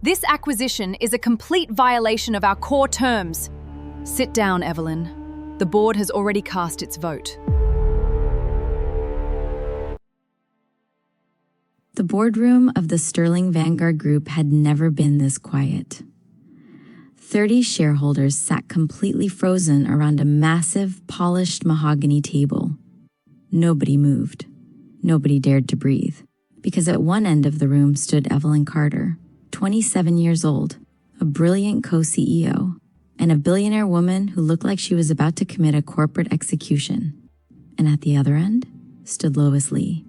This acquisition is a complete violation of our core terms. Sit down, Evelyn. The board has already cast its vote. The boardroom of the Sterling-Vanguard Group had never been this quiet. 30 shareholders sat completely frozen around a massive, polished mahogany table. Nobody moved. Nobody dared to breathe, because at one end of the room stood Evelyn Carter, 27 years old, a brilliant co-CEO, and a billionaire woman who looked like she was about to commit a corporate execution. And at the other end stood Lois Lee,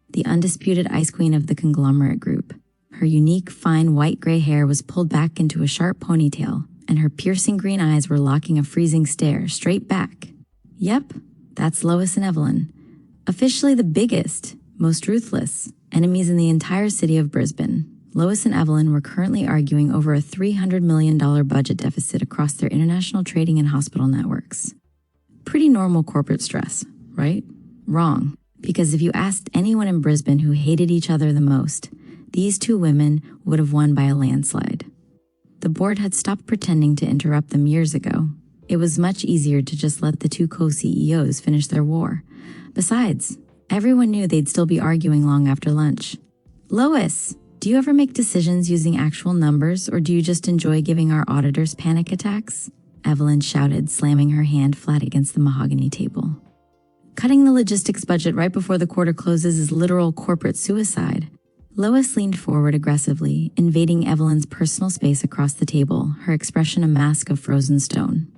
the undisputed ice queen of the conglomerate group. Her unique, fine white-gray hair was pulled back into a sharp ponytail, and her piercing green eyes were locking a freezing stare straight back. Yep, that's Lois and Evelyn, officially the biggest, most ruthless enemies in the entire city of Brisbane. Lois and Evelyn were currently arguing over a $300 million budget deficit across their international trading and hospital networks. Pretty normal corporate stress, right? Wrong. Because if you asked anyone in Brisbane who hated each other the most, these two women would have won by a landslide. The board had stopped pretending to interrupt them years ago. It was much easier to just let the two co-CEOs finish their war. Besides, everyone knew they'd still be arguing long after lunch. Lois, do you ever make decisions using actual numbers, or do you just enjoy giving our auditors panic attacks? Evelyn shouted, slamming her hand flat against the mahogany table. Cutting the logistics budget right before the quarter closes is literal corporate suicide. Lois leaned forward aggressively, invading Evelyn's personal space across the table, her expression a mask of frozen stone.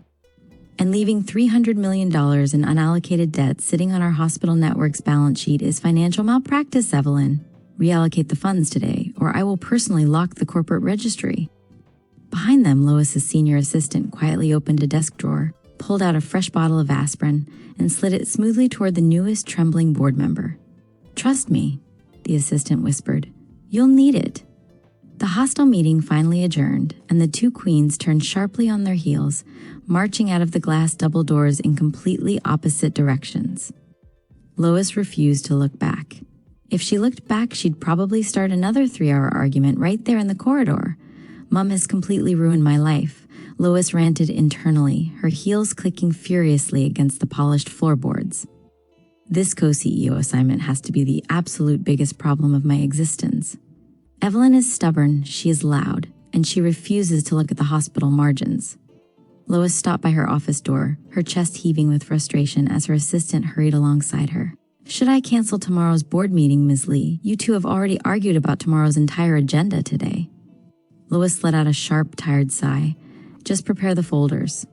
And leaving $300 million in unallocated debt sitting on our hospital network's balance sheet is financial malpractice, Evelyn. Reallocate the funds today, or I will personally lock the corporate registry. Behind them, Lois's senior assistant quietly opened a desk drawer, pulled out a fresh bottle of aspirin, and slid it smoothly toward the newest trembling board member. Trust me, the assistant whispered. You'll need it. The hostile meeting finally adjourned, and the two queens turned sharply on their heels, marching out of the glass double doors in completely opposite directions. Lois refused to look back. If she looked back, she'd probably start another 3-hour argument right there in the corridor. Mom has completely ruined my life, Lois ranted internally, her heels clicking furiously against the polished floorboards. This co-CEO assignment has to be the absolute biggest problem of my existence. Evelyn is stubborn, she is loud, and she refuses to look at the hospital margins. Lois stopped by her office door, her chest heaving with frustration as her assistant hurried alongside her. Should I cancel tomorrow's board meeting, Ms. Lee? You two have already argued about tomorrow's entire agenda today. Lois let out a sharp, tired sigh. Just prepare the folders.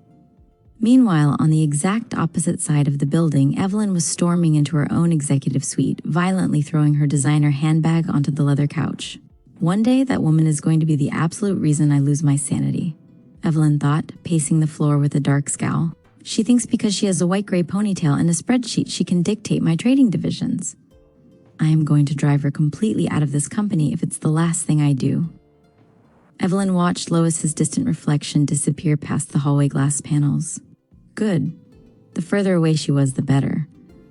Meanwhile, on the exact opposite side of the building, Evelyn was storming into her own executive suite, violently throwing her designer handbag onto the leather couch. One day, that woman is going to be the absolute reason I lose my sanity, Evelyn thought, pacing the floor with a dark scowl. She thinks because she has a white-gray ponytail and a spreadsheet, she can dictate my trading divisions. I am going to drive her completely out of this company if it's the last thing I do. Evelyn watched Lois's distant reflection disappear past the hallway glass panels. Good. The further away she was, the better.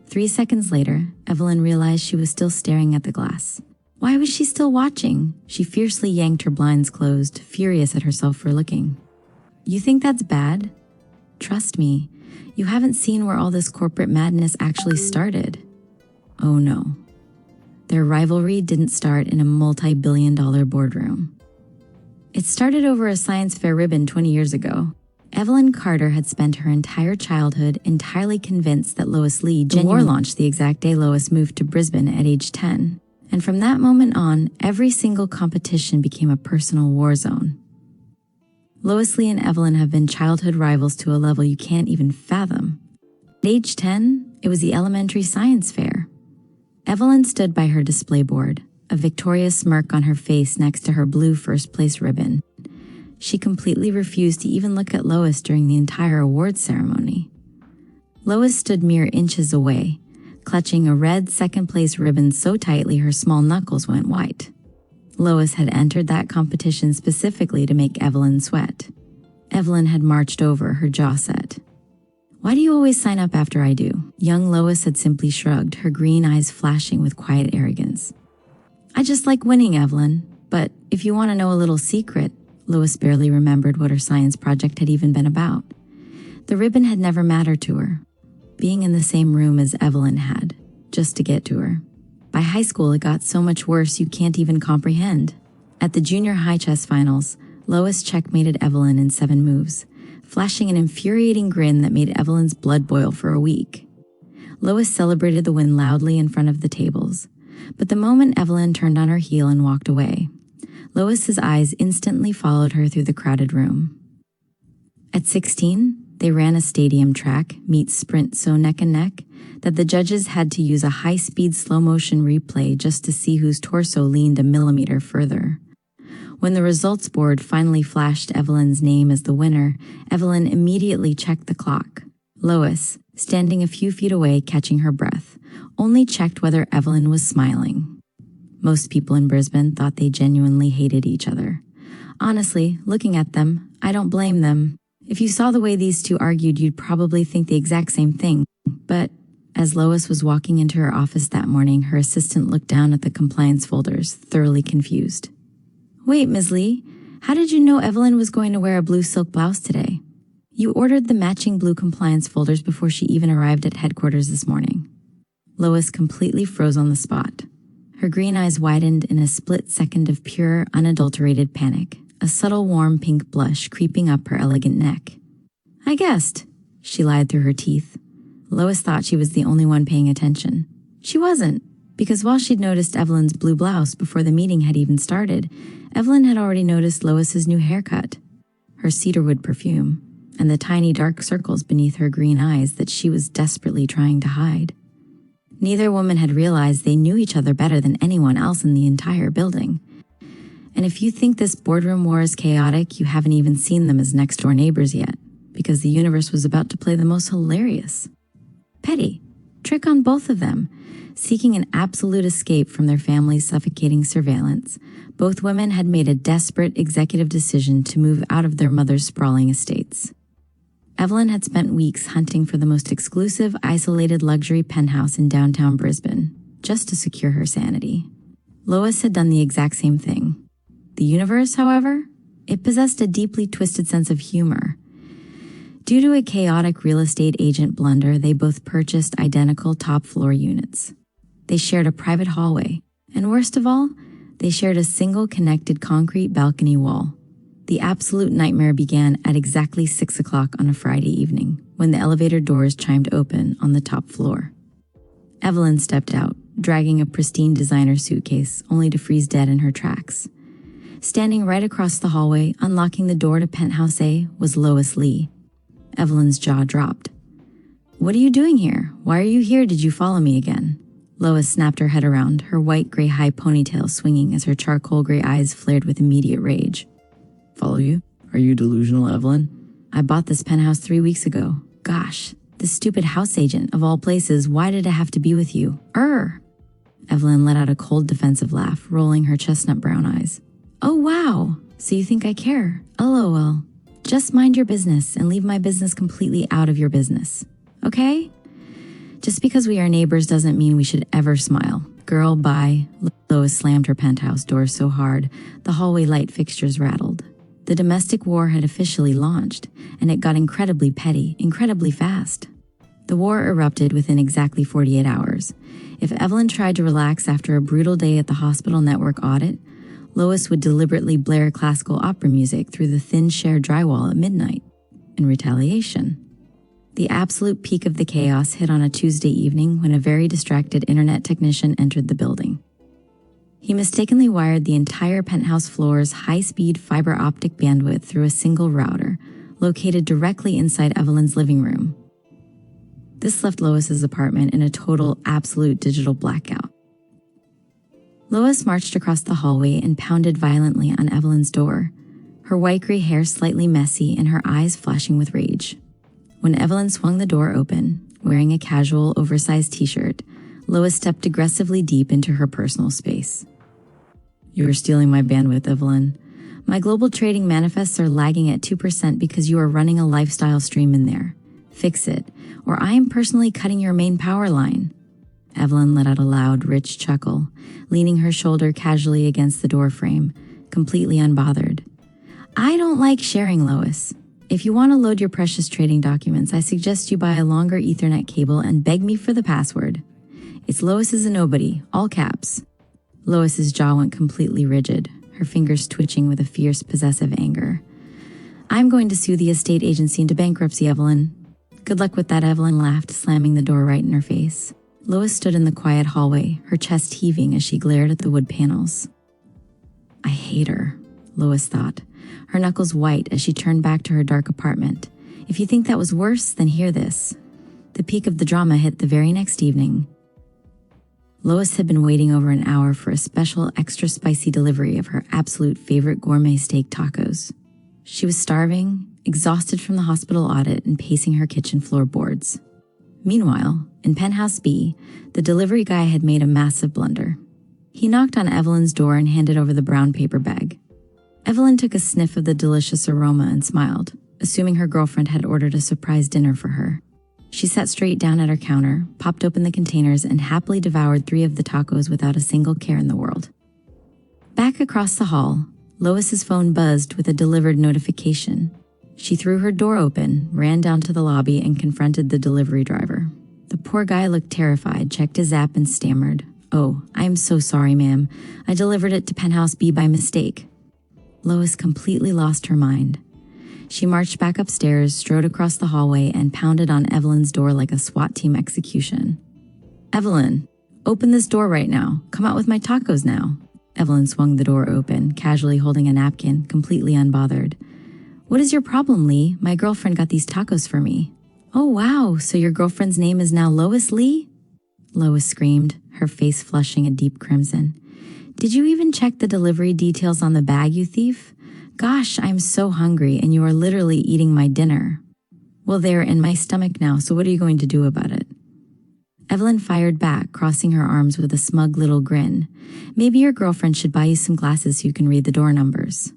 3 seconds later, Evelyn realized she was still staring at the glass. Why was she still watching? She fiercely yanked her blinds closed, furious at herself for looking. You think that's bad? Trust me, you haven't seen where all this corporate madness actually started. Oh no. Their rivalry didn't start in a multi-billion-dollar boardroom. It started over a science fair ribbon 20 years ago. Evelyn Carter had spent her entire childhood entirely convinced that Lois Lee genuinely launched the exact day Lois moved to Brisbane at age 10. And from that moment on, every single competition became a personal war zone. Lois Lee and Evelyn have been childhood rivals to a level you can't even fathom. At age 10, it was the elementary science fair. Evelyn stood by her display board, a victorious smirk on her face next to her blue first-place ribbon. She completely refused to even look at Lois during the entire awards ceremony. Lois stood mere inches away, clutching a red second-place ribbon so tightly her small knuckles went white. Lois had entered that competition specifically to make Evelyn sweat. Evelyn had marched over, her jaw set. Why do you always sign up after I do? Young Lois had simply shrugged, her green eyes flashing with quiet arrogance. I just like winning, Evelyn. But if you want to know a little secret, Lois barely remembered what her science project had even been about. The ribbon had never mattered to her, being in the same room as Evelyn had, just to get to her. By high school, it got so much worse you can't even comprehend. At the junior high chess finals, Lois checkmated Evelyn in 7 moves, flashing an infuriating grin that made Evelyn's blood boil for a week. Lois celebrated the win loudly in front of the tables, but the moment Evelyn turned on her heel and walked away, Lois's eyes instantly followed her through the crowded room. At 16, they ran a stadium track, meet sprint so neck and neck, that the judges had to use a high-speed slow-motion replay just to see whose torso leaned a millimeter further. When the results board finally flashed Evelyn's name as the winner, Evelyn immediately checked the clock. Lois, standing a few feet away catching her breath, only checked whether Evelyn was smiling. Most people in Brisbane thought they genuinely hated each other. Honestly, looking at them, I don't blame them. If you saw the way these two argued, you'd probably think the exact same thing. But as Lois was walking into her office that morning, her assistant looked down at the compliance folders, thoroughly confused. "Wait, Ms. Lee, how did you know Evelyn was going to wear a blue silk blouse today? You ordered the matching blue compliance folders before she even arrived at headquarters this morning." Lois completely froze on the spot. Her green eyes widened in a split second of pure, unadulterated panic, a subtle warm pink blush creeping up her elegant neck. "I guessed," she lied through her teeth. Lois thought she was the only one paying attention. She wasn't, because while she'd noticed Evelyn's blue blouse before the meeting had even started, Evelyn had already noticed Lois's new haircut, her cedarwood perfume, and the tiny dark circles beneath her green eyes that she was desperately trying to hide. Neither woman had realized they knew each other better than anyone else in the entire building. And if you think this boardroom war is chaotic, you haven't even seen them as next-door neighbors yet, because the universe was about to play the most hilarious, petty trick on both of them. Seeking an absolute escape from their family's suffocating surveillance, both women had made a desperate executive decision to move out of their mother's sprawling estates. Evelyn had spent weeks hunting for the most exclusive, isolated luxury penthouse in downtown Brisbane, just to secure her sanity. Lois had done the exact same thing. The universe, however, it possessed a deeply twisted sense of humor. Due to a chaotic real estate agent blunder, they both purchased identical top-floor units. They shared a private hallway, and worst of all, they shared a single connected concrete balcony wall. The absolute nightmare began at exactly 6 o'clock on a Friday evening, when the elevator doors chimed open on the top floor. Evelyn stepped out, dragging a pristine designer suitcase, only to freeze dead in her tracks. Standing right across the hallway, unlocking the door to Penthouse A, was Lois Lee. Evelyn's jaw dropped. "What are you doing here? Why are you here? Did you follow me again?" Lois snapped her head around, her white-gray high ponytail swinging as her charcoal-gray eyes flared with immediate rage. "Follow you? Are you delusional, Evelyn? I bought this penthouse 3 weeks ago. Gosh, this stupid house agent, of all places, why did it have to be with you? Evelyn let out a cold defensive laugh, rolling her chestnut brown eyes. "Oh wow, so you think I care? LOL. Just mind your business and leave my business completely out of your business. Okay? Just because we are neighbors doesn't mean we should ever smile. Girl, bye." Lois slammed her penthouse door so hard, the hallway light fixtures rattled. The domestic war had officially launched, and it got incredibly petty, incredibly fast. The war erupted within exactly 48 hours. If Evelyn tried to relax after a brutal day at the hospital network audit, Lois would deliberately blare classical opera music through the thin shared drywall at midnight, in retaliation. The absolute peak of the chaos hit on a Tuesday evening when a very distracted internet technician entered the building. He mistakenly wired the entire penthouse floor's high-speed fiber optic bandwidth through a single router, located directly inside Evelyn's living room. This left Lois's apartment in a total, absolute digital blackout. Lois marched across the hallway and pounded violently on Evelyn's door, her white-gray hair slightly messy and her eyes flashing with rage. When Evelyn swung the door open, wearing a casual, oversized t-shirt, Lois stepped aggressively deep into her personal space. "You are stealing my bandwidth, Evelyn. My global trading manifests are lagging at 2% because you are running a lifestyle stream in there. Fix it, or I am personally cutting your main power line." Evelyn let out a loud, rich chuckle, leaning her shoulder casually against the doorframe, completely unbothered. I don't like sharing, Lois. If you want to load your precious trading documents, I suggest you buy a longer Ethernet cable and beg me for the password. It's Lois is a nobody, all caps. Lois's jaw went completely rigid, her fingers twitching with a fierce, possessive anger. I'm going to sue the estate agency into bankruptcy, Evelyn. Good luck with that, Evelyn laughed, slamming the door right in her face. Lois stood in the quiet hallway, her chest heaving as she glared at the wood panels. I hate her, Lois thought, her knuckles white as she turned back to her dark apartment. If you think that was worse, then hear this. The peak of the drama hit the very next evening. Lois had been waiting over an hour for a special extra spicy delivery of her absolute favorite gourmet steak tacos. She was starving, exhausted from the hospital audit, and pacing her kitchen floorboards. Meanwhile, in Penthouse B, the delivery guy had made a massive blunder. He knocked on Evelyn's door and handed over the brown paper bag. Evelyn took a sniff of the delicious aroma and smiled, assuming her girlfriend had ordered a surprise dinner for her. She sat straight down at her counter, popped open the containers, and happily devoured 3 of the tacos without a single care in the world. Back across the hall, Lois's phone buzzed with a delivered notification. She threw her door open, ran down to the lobby, and confronted the delivery driver. The poor guy looked terrified, checked his app, and stammered, "Oh, I am so sorry, ma'am. I delivered it to Penthouse B by mistake." Lois completely lost her mind. She marched back upstairs, strode across the hallway, and pounded on Evelyn's door like a SWAT team execution. "Evelyn, open this door right now. Come out with my tacos now." Evelyn swung the door open, casually holding a napkin, completely unbothered. "What is your problem, Lee? My girlfriend got these tacos for me." "Oh, wow, so your girlfriend's name is now Lois Lee?" Lois screamed, her face flushing a deep crimson. "Did you even check the delivery details on the bag, you thief? Gosh, I'm so hungry, and you are literally eating my dinner." "Well, they're in my stomach now, so what are you going to do about it?" Evelyn fired back, crossing her arms with a smug little grin. "Maybe your girlfriend should buy you some glasses so you can read the door numbers."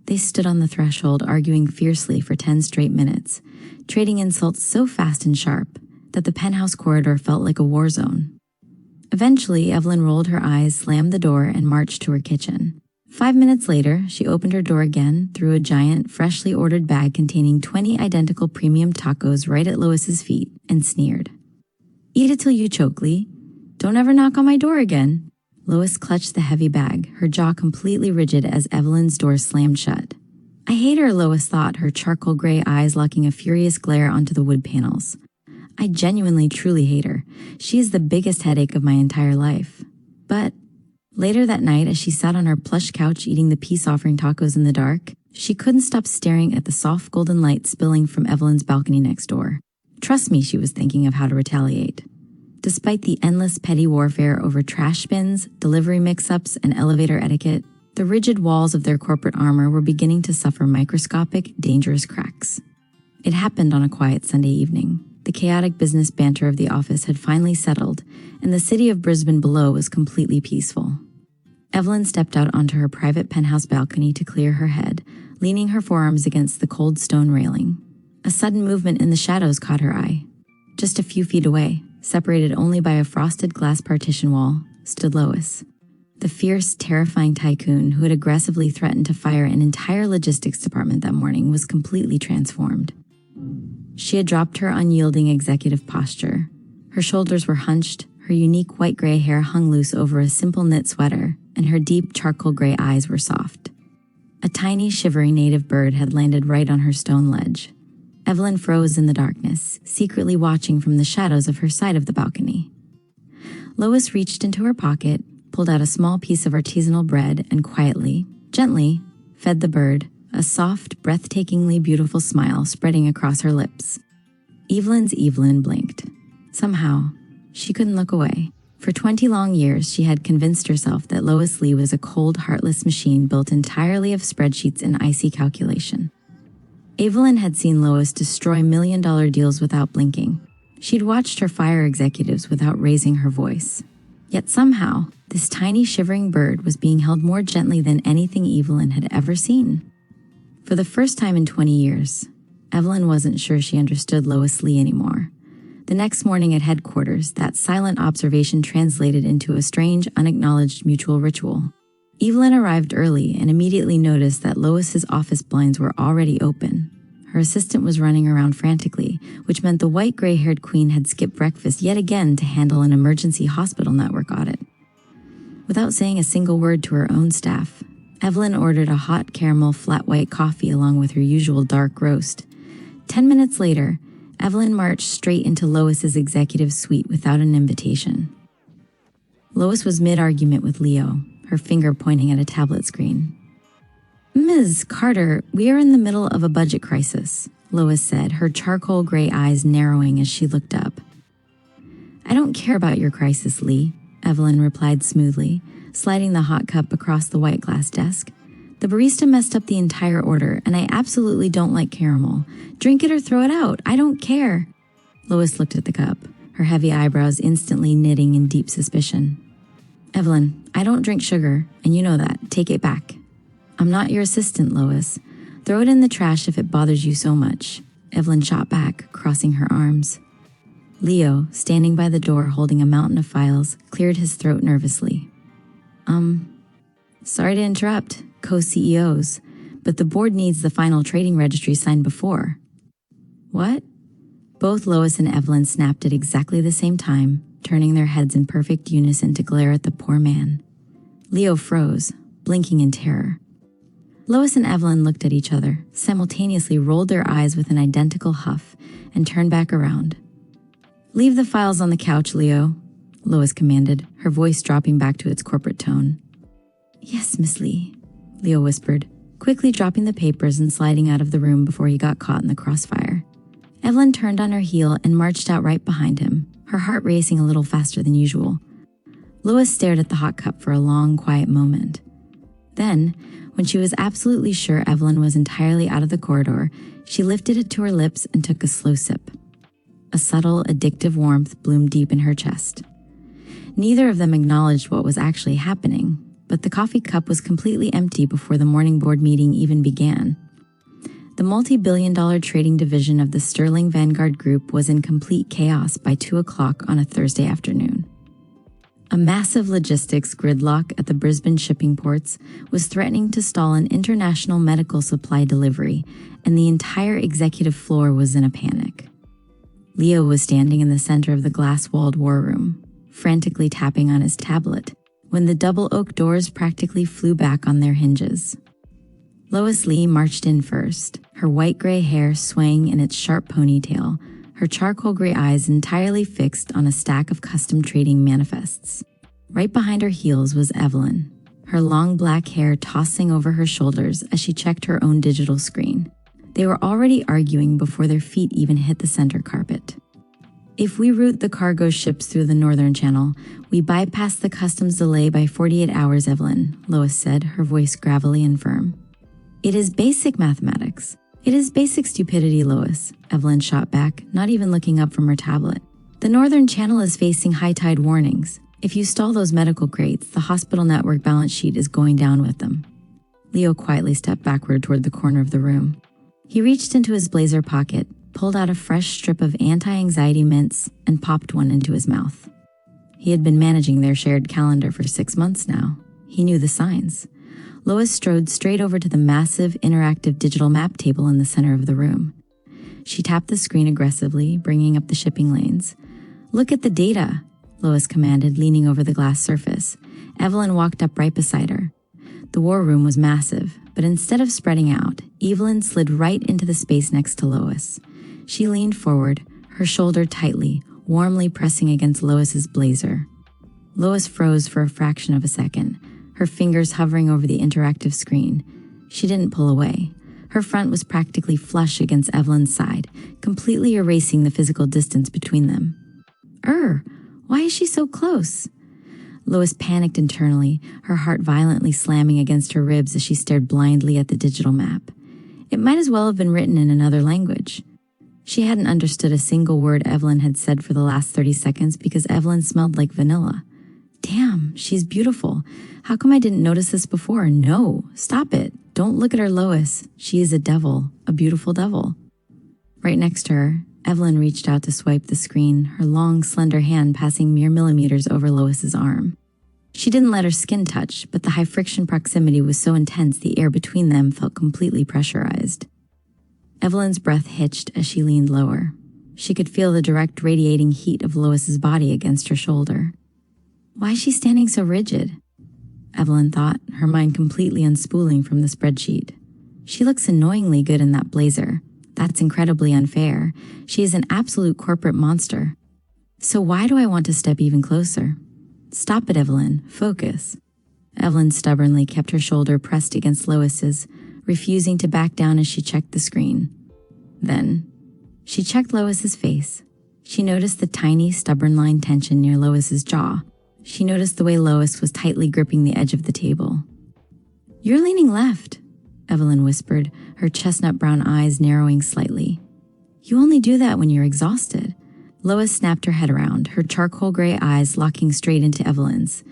They stood on the threshold, arguing fiercely for 10 straight minutes, trading insults so fast and sharp that the penthouse corridor felt like a war zone. Eventually, Evelyn rolled her eyes, slammed the door, and marched to her kitchen. 5 minutes later, she opened her door again, threw a giant, freshly ordered bag containing 20 identical premium tacos right at Lois's feet, and sneered. "Eat it till you choke, Lee. Don't ever knock on my door again." Lois clutched the heavy bag, her jaw completely rigid as Evelyn's door slammed shut. I hate her, Lois thought, her charcoal gray eyes locking a furious glare onto the wood panels. I genuinely, truly hate her. She is the biggest headache of my entire life. But later that night, as she sat on her plush couch eating the peace offering tacos in the dark, she couldn't stop staring at the soft golden light spilling from Evelyn's balcony next door. Trust me, she was thinking of how to retaliate. Despite the endless petty warfare over trash bins, delivery mix-ups, and elevator etiquette, the rigid walls of their corporate armor were beginning to suffer microscopic, dangerous cracks. It happened on a quiet Sunday evening. The chaotic business banter of the office had finally settled, and the city of Brisbane below was completely peaceful. Evelyn stepped out onto her private penthouse balcony to clear her head, leaning her forearms against the cold stone railing. A sudden movement in the shadows caught her eye. Just a few feet away, separated only by a frosted glass partition wall, stood Lois. The fierce, terrifying tycoon who had aggressively threatened to fire an entire logistics department that morning was completely transformed. She had dropped her unyielding executive posture. Her shoulders were hunched, her unique white-gray hair hung loose over a simple knit sweater, and her deep charcoal gray eyes were soft. A tiny, shivering native bird had landed right on her stone ledge. Evelyn froze in the darkness, secretly watching from the shadows of her side of the balcony. Lois reached into her pocket, pulled out a small piece of artisanal bread, and quietly, gently, fed the bird, a soft, breathtakingly beautiful smile spreading across her lips. Evelyn blinked. Somehow, she couldn't look away. For 20 long years, she had convinced herself that Lois Lee was a cold, heartless machine built entirely of spreadsheets and icy calculation. Evelyn had seen Lois destroy million-dollar deals without blinking. She'd watched her fire executives without raising her voice. Yet somehow, this tiny shivering bird was being held more gently than anything Evelyn had ever seen. For the first time in 20 years, Evelyn wasn't sure she understood Lois Lee anymore. The next morning at headquarters, that silent observation translated into a strange, unacknowledged mutual ritual. Evelyn arrived early and immediately noticed that Lois's office blinds were already open. Her assistant was running around frantically, which meant the white gray-haired queen had skipped breakfast yet again to handle an emergency hospital network audit. Without saying a single word to her own staff, Evelyn ordered a hot caramel flat white coffee along with her usual dark roast. 10 minutes later, Evelyn marched straight into Lois's executive suite without an invitation. Lois was mid-argument with Leo, her finger pointing at a tablet screen. "Ms. Carter, we are in the middle of a budget crisis," Lois said, her charcoal gray eyes narrowing as she looked up. "I don't care about your crisis, Lee," Evelyn replied smoothly, sliding the hot cup across the white glass desk. "The barista messed up the entire order, and I absolutely don't like caramel. Drink it or throw it out. I don't care." Lois looked at the cup, her heavy eyebrows instantly knitting in deep suspicion. "Evelyn, I don't drink sugar, and you know that. Take it back." "I'm not your assistant, Lois. Throw it in the trash if it bothers you so much," Evelyn shot back, crossing her arms. Leo, standing by the door holding a mountain of files, cleared his throat nervously. Sorry to interrupt, co-CEOs, but the board needs the final trading registry signed before." "What?" Both Lois and Evelyn snapped at exactly the same time, turning their heads in perfect unison to glare at the poor man. Leo froze, blinking in terror. Lois and Evelyn looked at each other, simultaneously rolled their eyes with an identical huff, and turned back around. "Leave the files on the couch, Leo," Lois commanded, her voice dropping back to its corporate tone. "Yes, Miss Lee," Leo whispered, quickly dropping the papers and sliding out of the room before he got caught in the crossfire. Evelyn turned on her heel and marched out right behind him, her heart racing a little faster than usual. Lois stared at the hot cup for a long, quiet moment. Then, when she was absolutely sure Evelyn was entirely out of the corridor, she lifted it to her lips and took a slow sip. A subtle, addictive warmth bloomed deep in her chest. Neither of them acknowledged what was actually happening, but the coffee cup was completely empty before the morning board meeting even began. The multi-billion-dollar trading division of the Sterling-Vanguard Group was in complete chaos by 2 o'clock on a Thursday afternoon. A massive logistics gridlock at the Brisbane shipping ports was threatening to stall an international medical supply delivery, and the entire executive floor was in a panic. Leo was standing in the center of the glass-walled war room, frantically tapping on his tablet, when the double oak doors practically flew back on their hinges. Lois Lee marched in first, her white-gray hair swaying in its sharp ponytail, her charcoal gray eyes entirely fixed on a stack of custom trading manifests. Right behind her heels was Evelyn, her long black hair tossing over her shoulders as she checked her own digital screen. They were already arguing before their feet even hit the center carpet. "If we route the cargo ships through the Northern Channel, we bypass the customs delay by 48 hours, Evelyn," Lois said, her voice gravelly and firm. "It is basic mathematics. It is basic stupidity, Lois," Evelyn shot back, not even looking up from her tablet. "The Northern Channel is facing high tide warnings. If you stall those medical crates, the hospital network balance sheet is going down with them." Leo quietly stepped backward toward the corner of the room. He reached into his blazer pocket, pulled out a fresh strip of anti-anxiety mints, and popped one into his mouth. He had been managing their shared calendar for 6 months now. He knew the signs. Lois strode straight over to the massive, interactive digital map table in the center of the room. She tapped the screen aggressively, bringing up the shipping lanes. "Look at the data," Lois commanded, leaning over the glass surface. Evelyn walked up right beside her. The war room was massive, but instead of spreading out, Evelyn slid right into the space next to Lois. She leaned forward, her shoulder tightly, warmly pressing against Lois's blazer. Lois froze for a fraction of a second, her fingers hovering over the interactive screen. She didn't pull away. Her front was practically flush against Evelyn's side, completely erasing the physical distance between them. Why is she so close?" Lois panicked internally, her heart violently slamming against her ribs as she stared blindly at the digital map. It might as well have been written in another language. She hadn't understood a single word Evelyn had said for the last 30 seconds because Evelyn smelled like vanilla. Damn, she's beautiful. How come I didn't notice this before? No, stop it. Don't look at her, Lois. She is a devil, a beautiful devil. Right next to her, Evelyn reached out to swipe the screen, her long, slender hand passing mere millimeters over Lois's arm. She didn't let her skin touch, but the high-friction proximity was so intense the air between them felt completely pressurized. Evelyn's breath hitched as she leaned lower. She could feel the direct radiating heat of Lois's body against her shoulder. Why is she standing so rigid? Evelyn thought, her mind completely unspooling from the spreadsheet. She looks annoyingly good in that blazer. That's incredibly unfair. She is an absolute corporate monster. So why do I want to step even closer? Stop it, Evelyn. Focus. Evelyn stubbornly kept her shoulder pressed against Lois's, refusing to back down as she checked the screen. Then, she checked Lois's face. She noticed the tiny, stubborn-line tension near Lois's jaw. She noticed the way Lois was tightly gripping the edge of the table. "You're leaning left," Evelyn whispered, her chestnut brown eyes narrowing slightly. "You only do that when you're exhausted." Lois snapped her head around, her charcoal gray eyes locking straight into Evelyn's.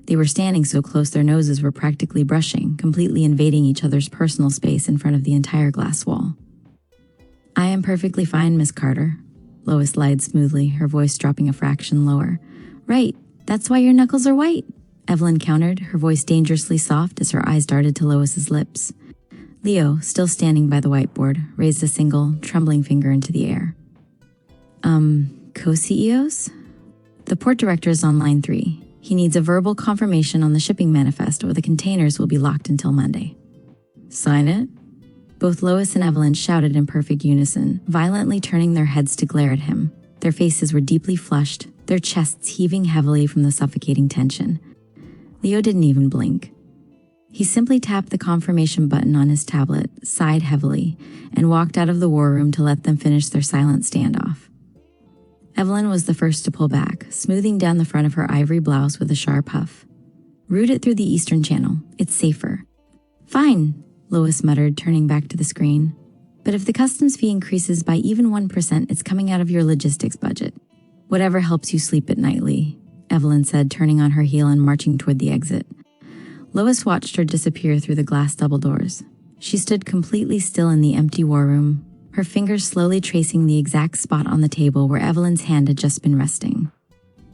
They were standing so close their noses were practically brushing, completely invading each other's personal space in front of the entire glass wall. "I am perfectly fine, Miss Carter," Lois lied smoothly, her voice dropping a fraction lower. "Right, that's why your knuckles are white," Evelyn countered, her voice dangerously soft as her eyes darted to Lois's lips. Leo, still standing by the whiteboard, raised a single, trembling finger into the air. Co-CEOs? The port director is on line 3. He needs a verbal confirmation on the shipping manifest or the containers will be locked until Monday. Sign it? Both Lois and Evelyn shouted in perfect unison, violently turning their heads to glare at him. Their faces were deeply flushed, their chests heaving heavily from the suffocating tension. Leo didn't even blink. He simply tapped the confirmation button on his tablet, sighed heavily, and walked out of the war room to let them finish their silent standoff. Evelyn was the first to pull back, smoothing down the front of her ivory blouse with a sharp huff. "Route it through the Eastern Channel. It's safer." "Fine," Lois muttered, turning back to the screen. "But if the customs fee increases by even 1%, it's coming out of your logistics budget." "Whatever helps you sleep at night, Lee," Evelyn said, turning on her heel and marching toward the exit. Lois watched her disappear through the glass double doors. She stood completely still in the empty war room, her fingers slowly tracing the exact spot on the table where Evelyn's hand had just been resting.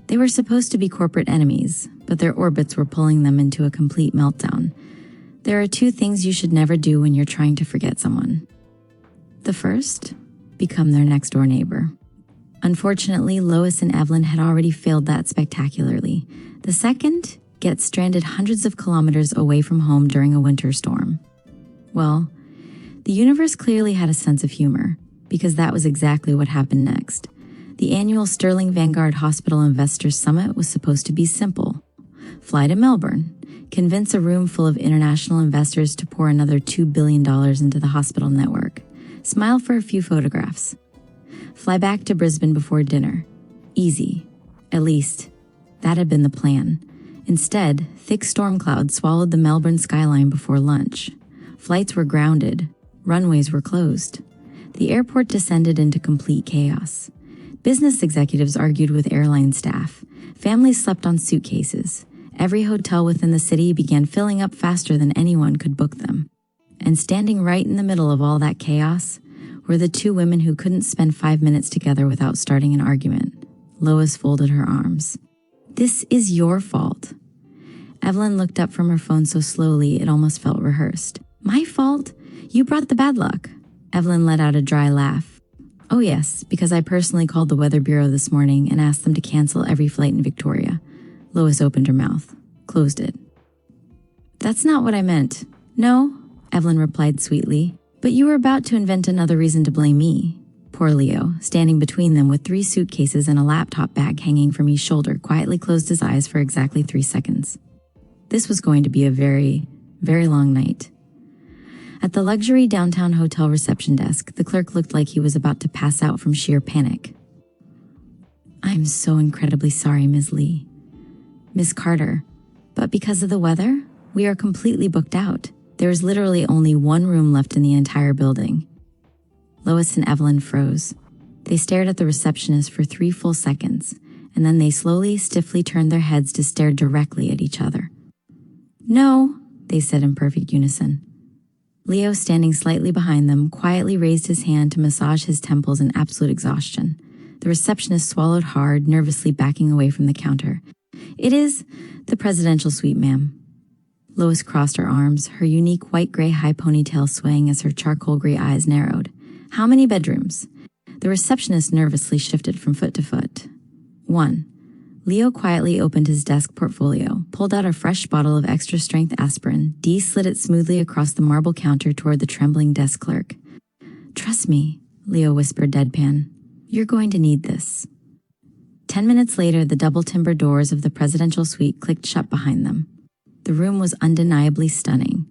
They were supposed to be corporate enemies, but their orbits were pulling them into a complete meltdown. There are 2 things you should never do when you're trying to forget someone. The first, become their next-door neighbor. Unfortunately, Lois and Evelyn had already failed that spectacularly. The second, get stranded hundreds of kilometers away from home during a winter storm. Well, the universe clearly had a sense of humor, because that was exactly what happened next. The annual Sterling-Vanguard Hospital Investors Summit was supposed to be simple. Fly to Melbourne, convince a room full of international investors to pour another $2 billion into the hospital network, smile for a few photographs. Fly back to Brisbane before dinner. Easy. At least, that had been the plan. Instead, thick storm clouds swallowed the Melbourne skyline before lunch. Flights were grounded. Runways were closed. The airport descended into complete chaos. Business executives argued with airline staff. Families slept on suitcases. Every hotel within the city began filling up faster than anyone could book them. And standing right in the middle of all that chaos were the 2 women who couldn't spend 5 minutes together without starting an argument. Lois folded her arms. "This is your fault." Evelyn looked up from her phone so slowly it almost felt rehearsed. "My fault? You brought the bad luck." Evelyn let out a dry laugh. "Oh yes, because I personally called the Weather Bureau this morning and asked them to cancel every flight in Victoria." Lois opened her mouth, closed it. "That's not what I meant." "No," Evelyn replied sweetly, "but you were about to invent another reason to blame me." Poor Leo, standing between them with 3 suitcases and a laptop bag hanging from each shoulder, quietly closed his eyes for exactly 3 seconds. This was going to be a very, very long night. At the luxury downtown hotel reception desk, the clerk looked like he was about to pass out from sheer panic. "I'm so incredibly sorry, Ms. Lee." "Miss Carter, but because of the weather, we are completely booked out. There is literally only 1 room left in the entire building." Lois and Evelyn froze. They stared at the receptionist for 3 full seconds, and then they slowly, stiffly turned their heads to stare directly at each other. "No," they said in perfect unison. Leo, standing slightly behind them, quietly raised his hand to massage his temples in absolute exhaustion. The receptionist swallowed hard, nervously backing away from the counter. It is the presidential suite, ma'am. Lois crossed her arms, her unique white-gray high ponytail swaying as her charcoal-gray eyes narrowed. How many bedrooms? The receptionist nervously shifted from foot to foot. 1. Leo quietly opened his desk portfolio, pulled out a fresh bottle of extra-strength aspirin, slid it smoothly across the marble counter toward the trembling desk clerk. Trust me, Leo whispered deadpan. You're going to need this. 10 minutes later, the double timber doors of the presidential suite clicked shut behind them. The room was undeniably stunning.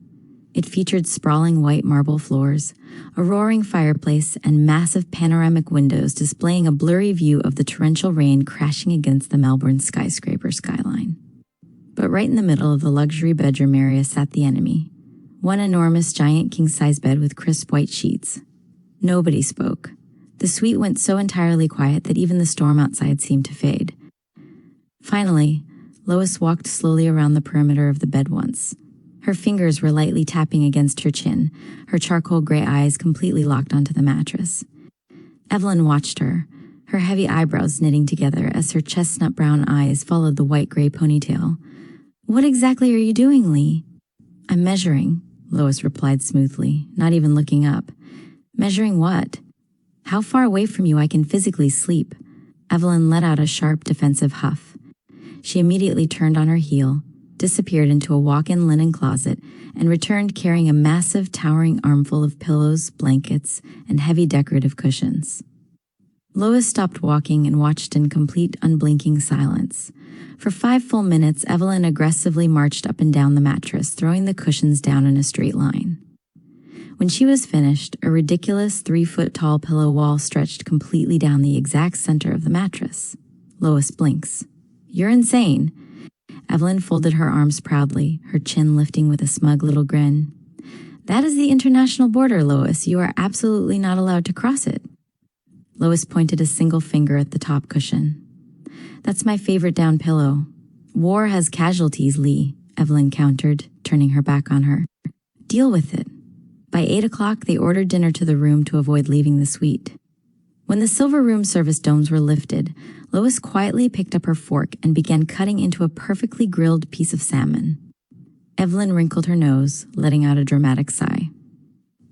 It featured sprawling white marble floors, a roaring fireplace, and massive panoramic windows displaying a blurry view of the torrential rain crashing against the Melbourne skyscraper skyline. But right in the middle of the luxury bedroom area sat the enemy. One enormous giant king-size bed with crisp white sheets. Nobody spoke. The suite went so entirely quiet that even the storm outside seemed to fade. Finally, Lois walked slowly around the perimeter of the bed once. Her fingers were lightly tapping against her chin, her charcoal gray eyes completely locked onto the mattress. Evelyn watched her, her heavy eyebrows knitting together as her chestnut brown eyes followed the white-gray ponytail. What exactly are you doing, Lee? I'm measuring, Lois replied smoothly, not even looking up. Measuring what? How far away from you I can physically sleep? Evelyn let out a sharp, defensive huff. She immediately turned on her heel, disappeared into a walk-in linen closet, and returned carrying a massive, towering armful of pillows, blankets, and heavy decorative cushions. Lois stopped walking and watched in complete, unblinking silence. For 5 full minutes, Evelyn aggressively marched up and down the mattress, throwing the cushions down in a straight line. When she was finished, a ridiculous 3-foot-tall pillow wall stretched completely down the exact center of the mattress. Lois blinks. You're insane. Evelyn folded her arms proudly, her chin lifting with a smug little grin. That is the international border, Lois. You are absolutely not allowed to cross it. Lois pointed a single finger at the top cushion. That's my favorite down pillow. War has casualties, Lee, Evelyn countered, turning her back on her. Deal with it. By 8 o'clock, they ordered dinner to the room to avoid leaving the suite. When the silver room service domes were lifted, Lois quietly picked up her fork and began cutting into a perfectly grilled piece of salmon. Evelyn wrinkled her nose, letting out a dramatic sigh.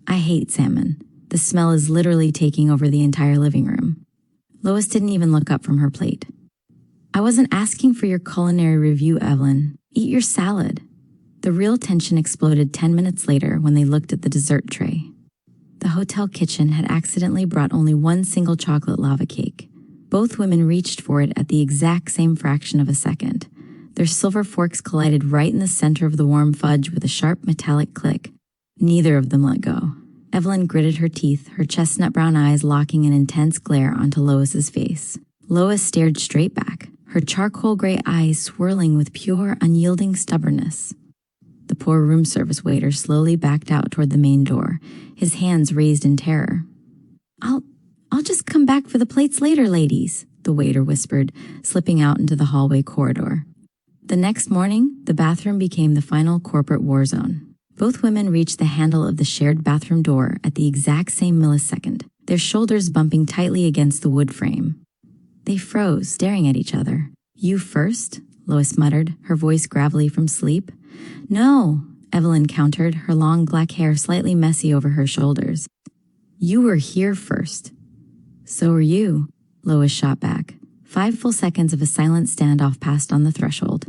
I hate salmon. The smell is literally taking over the entire living room. Lois didn't even look up from her plate. I wasn't asking for your culinary review, Evelyn. Eat your salad. The real tension exploded 10 minutes later when they looked at the dessert tray. The hotel kitchen had accidentally brought only one single chocolate lava cake. Both women reached for it at the exact same fraction of a second. Their silver forks collided right in the center of the warm fudge with a sharp metallic click. Neither of them let go. Evelyn gritted her teeth, her chestnut brown eyes locking an intense glare onto Lois's face. Lois stared straight back, her charcoal gray eyes swirling with pure, unyielding stubbornness. The poor room service waiter slowly backed out toward the main door, his hands raised in terror. I'll just come back for the plates later, ladies, the waiter whispered, slipping out into the hallway corridor. The next morning, the bathroom became the final corporate war zone. Both women reached the handle of the shared bathroom door at the exact same millisecond, their shoulders bumping tightly against the wood frame. They froze, staring at each other. You first? Lois muttered, her voice gravelly from sleep. No, Evelyn countered, her long black hair slightly messy over her shoulders. You were here first. So were you, Lois shot back. 5 full seconds of a silent standoff passed on the threshold.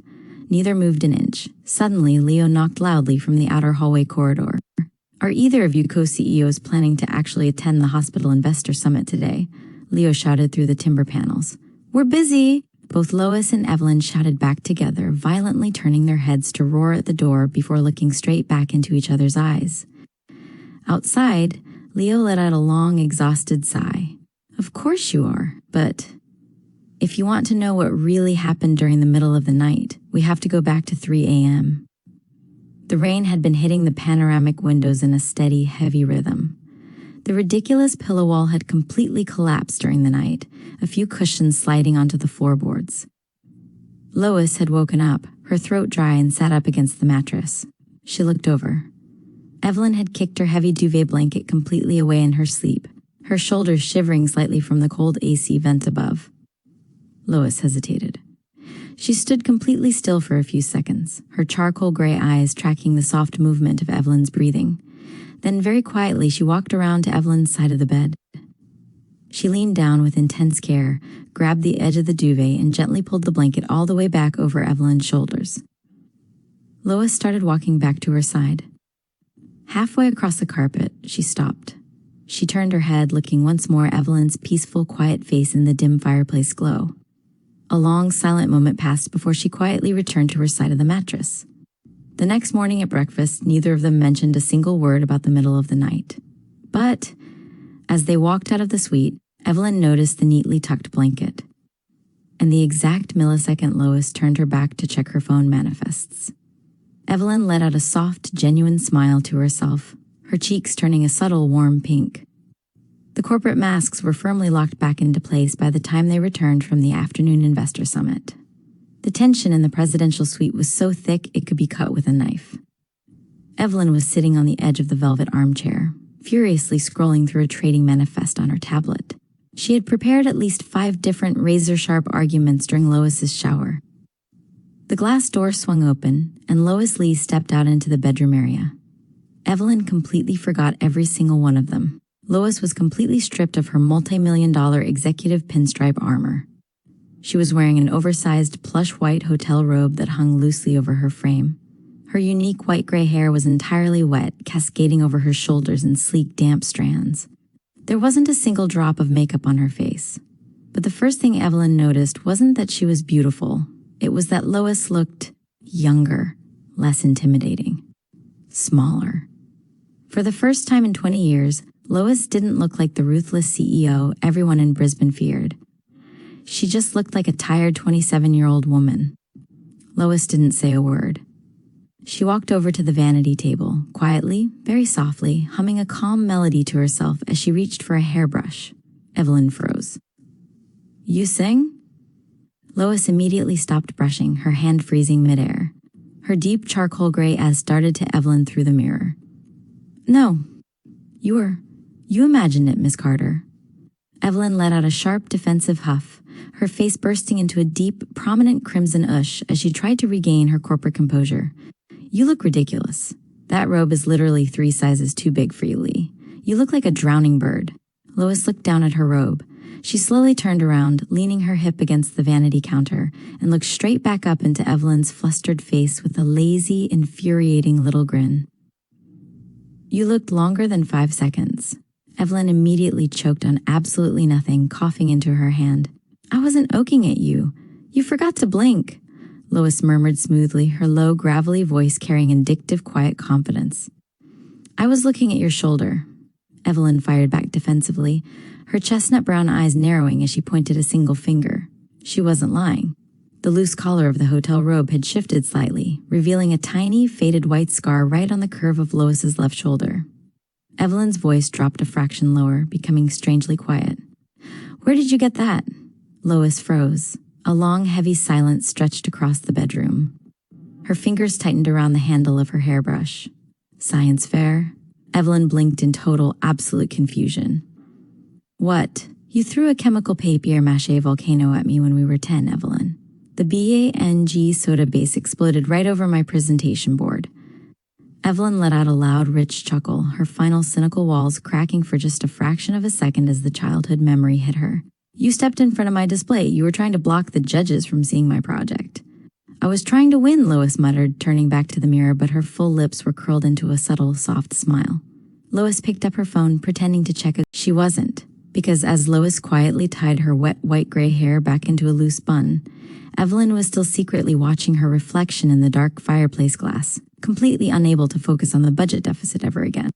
Neither moved an inch. Suddenly, Leo knocked loudly from the outer hallway corridor. Are either of you co-CEOs planning to actually attend the hospital investor summit today? Leo shouted through the timber panels. We're busy! Both Lois and Evelyn shouted back together, violently turning their heads to roar at the door before looking straight back into each other's eyes. Outside, Leo let out a long, exhausted sigh. Of course you are, but if you want to know what really happened during the middle of the night, we have to go back to 3 a.m. The rain had been hitting the panoramic windows in a steady, heavy rhythm. The ridiculous pillow wall had completely collapsed during the night, a few cushions sliding onto the floorboards. Lois had woken up, her throat dry, and sat up against the mattress. She looked over. Evelyn had kicked her heavy duvet blanket completely away in her sleep, her shoulders shivering slightly from the cold AC vent above. Lois hesitated. She stood completely still for a few seconds, her charcoal gray eyes tracking the soft movement of Evelyn's breathing. Then very quietly she walked around to Evelyn's side of the bed. She leaned down with intense care, grabbed the edge of the duvet, and gently pulled the blanket all the way back over Evelyn's shoulders. Lois started walking back to her side. Halfway across the carpet, she stopped. She turned her head, looking once more at Evelyn's peaceful, quiet face in the dim fireplace glow. A long, silent moment passed before she quietly returned to her side of the mattress. The next morning at breakfast, neither of them mentioned a single word about the middle of the night. But, as they walked out of the suite, Evelyn noticed the neatly tucked blanket. And the exact millisecond Lois turned her back to check her phone manifests. Evelyn let out a soft, genuine smile to herself, her cheeks turning a subtle, warm pink. The corporate masks were firmly locked back into place by the time they returned from the afternoon investor summit. The tension in the presidential suite was so thick it could be cut with a knife. Evelyn was sitting on the edge of the velvet armchair, furiously scrolling through a trading manifest on her tablet. She had prepared at least 5 different razor-sharp arguments during Lois's shower. The glass door swung open, and Lois Lee stepped out into the bedroom area. Evelyn completely forgot every single one of them. Lois was completely stripped of her multi-million-dollar executive pinstripe armor. She was wearing an oversized plush white hotel robe that hung loosely over her frame. Her unique white-gray hair was entirely wet, cascading over her shoulders in sleek, damp strands. There wasn't a single drop of makeup on her face. But the first thing Evelyn noticed wasn't that she was beautiful. It was that Lois looked younger, less intimidating, smaller. For the first time in 20 years, Lois didn't look like the ruthless CEO everyone in Brisbane feared. She just looked like a tired 27-year-old woman. Lois didn't say a word. She walked over to the vanity table, quietly, very softly, humming a calm melody to herself as she reached for a hairbrush. Evelyn froze. "You sing?" Lois immediately stopped brushing, her hand freezing midair. Her deep charcoal gray eyes darted to Evelyn through the mirror. "No. You imagined it, Miss Carter." Evelyn let out a sharp, defensive huff, her face bursting into a deep, prominent crimson ush as she tried to regain her corporate composure. "You look ridiculous. That robe is literally 3 sizes too big for you, Lee. You look like a drowning bird." Lois looked down at her robe. She slowly turned around, leaning her hip against the vanity counter, and looked straight back up into Evelyn's flustered face with a lazy, infuriating little grin. "You looked longer than 5 seconds. Evelyn immediately choked on absolutely nothing, coughing into her hand. "I wasn't oking at you. You forgot to blink," Lois murmured smoothly, her low, gravelly voice carrying addictive, quiet confidence. "I was looking at your shoulder," Evelyn fired back defensively, her chestnut brown eyes narrowing as she pointed a single finger. She wasn't lying. The loose collar of the hotel robe had shifted slightly, revealing a tiny, faded white scar right on the curve of Lois's left shoulder. Evelyn's voice dropped a fraction lower, becoming strangely quiet. "Where did you get that?" Lois froze. A long, heavy silence stretched across the bedroom. Her fingers tightened around the handle of her hairbrush. "Science fair?" Evelyn blinked in total, absolute confusion. "What? You threw a chemical papier-mâché volcano at me when we were 10, Evelyn. The BANG soda base exploded right over my presentation board." Evelyn let out a loud, rich chuckle, her final cynical walls cracking for just a fraction of a second as the childhood memory hit her. "You stepped in front of my display. You were trying to block the judges from seeing my project." "I was trying to win," Lois muttered, turning back to the mirror, but her full lips were curled into a subtle, soft smile. Lois picked up her phone, pretending to check it. She wasn't, because as Lois quietly tied her wet, white-gray hair back into a loose bun, Evelyn was still secretly watching her reflection in the dark fireplace glass, completely unable to focus on the budget deficit ever again.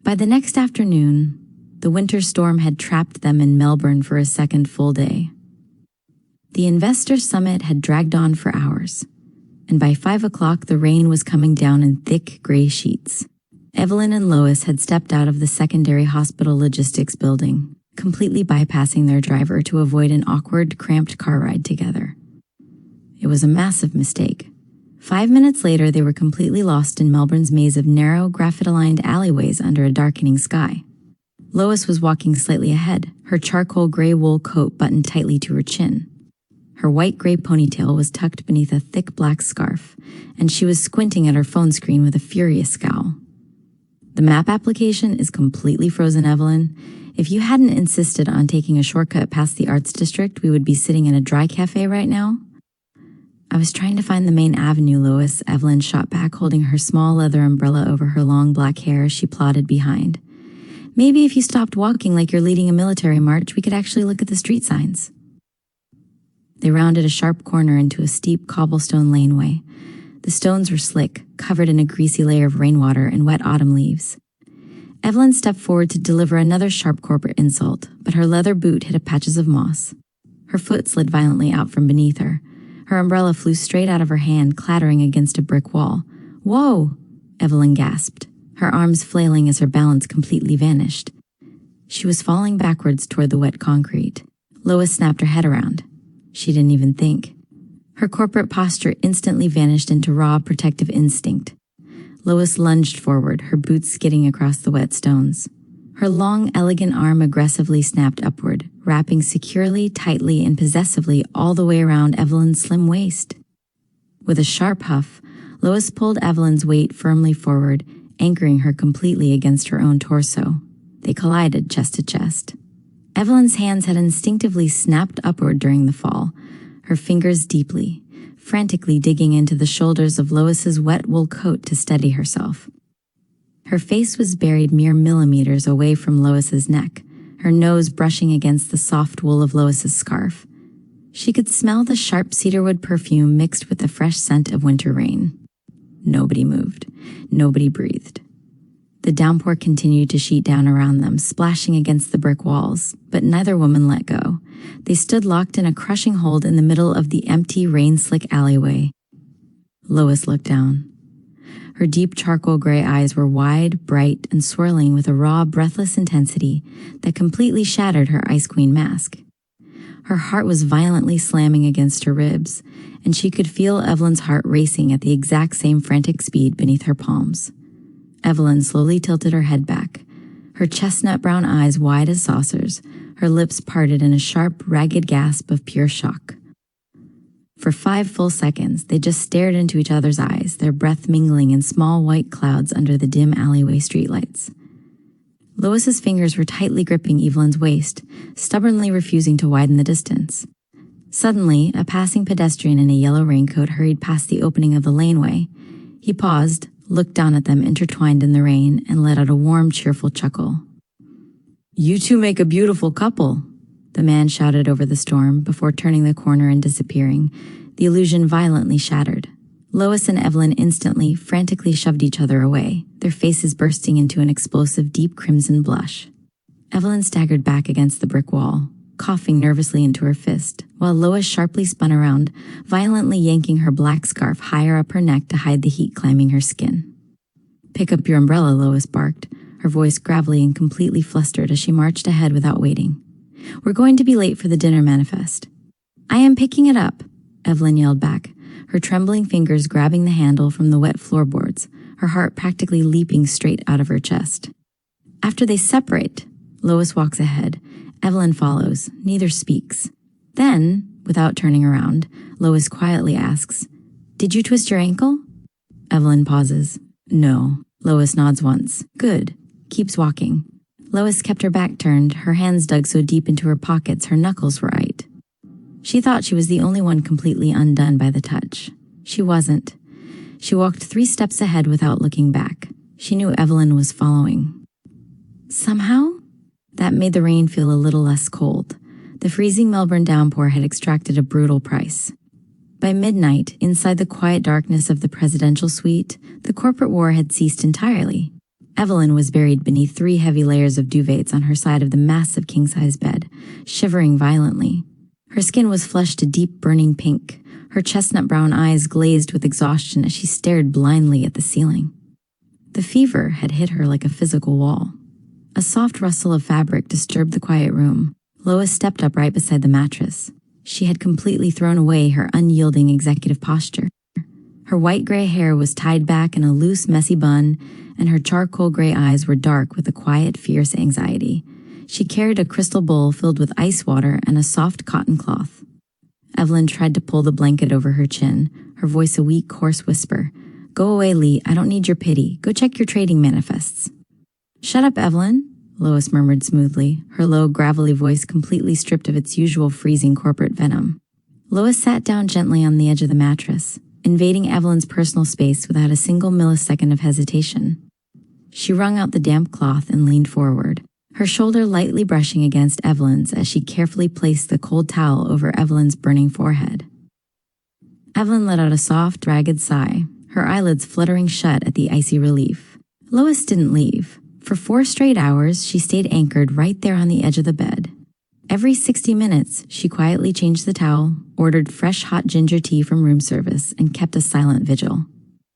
By the next afternoon, the winter storm had trapped them in Melbourne for a second full day. The investor summit had dragged on for hours, and by 5 o'clock the rain was coming down in thick gray sheets. Evelyn and Lois had stepped out of the secondary hospital logistics building, completely bypassing their driver to avoid an awkward, cramped car ride together. It was a massive mistake. 5 minutes later, they were completely lost in Melbourne's maze of narrow, graffiti-lined alleyways under a darkening sky. Lois was walking slightly ahead, her charcoal gray wool coat buttoned tightly to her chin. Her white-gray ponytail was tucked beneath a thick black scarf, and she was squinting at her phone screen with a furious scowl. The map application is completely frozen, Evelyn. If you hadn't insisted on taking a shortcut past the Arts District, we would be sitting in a dry cafe right now. I was trying to find the main avenue, Lois, Evelyn shot back, holding her small leather umbrella over her long black hair as she plodded behind. Maybe if you stopped walking like you're leading a military march, we could actually look at the street signs. They rounded a sharp corner into a steep cobblestone laneway. The stones were slick, covered in a greasy layer of rainwater and wet autumn leaves. Evelyn stepped forward to deliver another sharp corporate insult, but her leather boot hit patches of moss. Her foot slid violently out from beneath her. Her umbrella flew straight out of her hand, clattering against a brick wall. "Whoa!" Evelyn gasped, her arms flailing as her balance completely vanished. She was falling backwards toward the wet concrete. Lois snapped her head around. She didn't even think. Her corporate posture instantly vanished into raw protective instinct. Lois lunged forward, her boots skidding across the wet stones. Her long, elegant arm aggressively snapped upward, wrapping securely, tightly, and possessively all the way around Evelyn's slim waist. With a sharp huff, Lois pulled Evelyn's weight firmly forward, anchoring her completely against her own torso. They collided chest to chest. Evelyn's hands had instinctively snapped upward during the fall, her fingers deeply, frantically digging into the shoulders of Lois's wet wool coat to steady herself. Her face was buried mere millimeters away from Lois's neck, her nose brushing against the soft wool of Lois's scarf. She could smell the sharp cedarwood perfume mixed with the fresh scent of winter rain. Nobody moved. Nobody breathed. The downpour continued to sheet down around them, splashing against the brick walls, but neither woman let go. They stood locked in a crushing hold in the middle of the empty, rain-slick alleyway. Lois looked down. Her deep charcoal gray eyes were wide, bright, and swirling with a raw, breathless intensity that completely shattered her Ice Queen mask. Her heart was violently slamming against her ribs, and she could feel Evelyn's heart racing at the exact same frantic speed beneath her palms. Evelyn slowly tilted her head back, her chestnut brown eyes wide as saucers, her lips parted in a sharp, ragged gasp of pure shock. For 5 full seconds, they just stared into each other's eyes, their breath mingling in small white clouds under the dim alleyway streetlights. Lois's fingers were tightly gripping Evelyn's waist, stubbornly refusing to widen the distance. Suddenly, a passing pedestrian in a yellow raincoat hurried past the opening of the laneway. He paused, looked down at them intertwined in the rain, and let out a warm, cheerful chuckle. "You two make a beautiful couple," the man shouted over the storm before turning the corner and disappearing, the illusion violently shattered. Lois and Evelyn instantly, frantically shoved each other away, their faces bursting into an explosive deep crimson blush. Evelyn staggered back against the brick wall, coughing nervously into her fist, while Lois sharply spun around, violently yanking her black scarf higher up her neck to hide the heat climbing her skin. "Pick up your umbrella," Lois barked, her voice gravelly and completely flustered as she marched ahead without waiting. "We're going to be late for the dinner manifest." "I am picking it up," Evelyn yelled back, her trembling fingers grabbing the handle from the wet floorboards, her heart practically leaping straight out of her chest. After they separate, Lois walks ahead. Evelyn follows. Neither speaks. Then, without turning around, Lois quietly asks, "Did you twist your ankle?" Evelyn pauses. "No." Lois nods once. "Good." Keeps walking. Lois kept her back turned, her hands dug so deep into her pockets her knuckles were white. She thought she was the only one completely undone by the touch. She wasn't. She walked 3 steps ahead without looking back. She knew Evelyn was following. Somehow, that made the rain feel a little less cold. The freezing Melbourne downpour had extracted a brutal price. By midnight, inside the quiet darkness of the presidential suite, the corporate war had ceased entirely. Evelyn was buried beneath 3 heavy layers of duvets on her side of the massive king-size bed, shivering violently. Her skin was flushed to deep burning pink, her chestnut brown eyes glazed with exhaustion as she stared blindly at the ceiling. The fever had hit her like a physical wall. A soft rustle of fabric disturbed the quiet room. Lois stepped up right beside the mattress. She had completely thrown away her unyielding executive posture. Her white gray hair was tied back in a loose, messy bun, and her charcoal gray eyes were dark with a quiet, fierce anxiety. She carried a crystal bowl filled with ice water and a soft cotton cloth. Evelyn tried to pull the blanket over her chin, her voice a weak, hoarse whisper. Go away, Lee. I don't need your pity. Go check your trading manifests. Shut up, Evelyn, Lois murmured smoothly, her low, gravelly voice completely stripped of its usual freezing corporate venom. Lois sat down gently on the edge of the mattress, invading Evelyn's personal space without a single millisecond of hesitation. She wrung out the damp cloth and leaned forward, her shoulder lightly brushing against Evelyn's as she carefully placed the cold towel over Evelyn's burning forehead. Evelyn let out a soft, ragged sigh, her eyelids fluttering shut at the icy relief. Lois didn't leave. For 4 straight hours, she stayed anchored right there on the edge of the bed. Every 60 minutes, she quietly changed the towel, ordered fresh hot ginger tea from room service, and kept a silent vigil.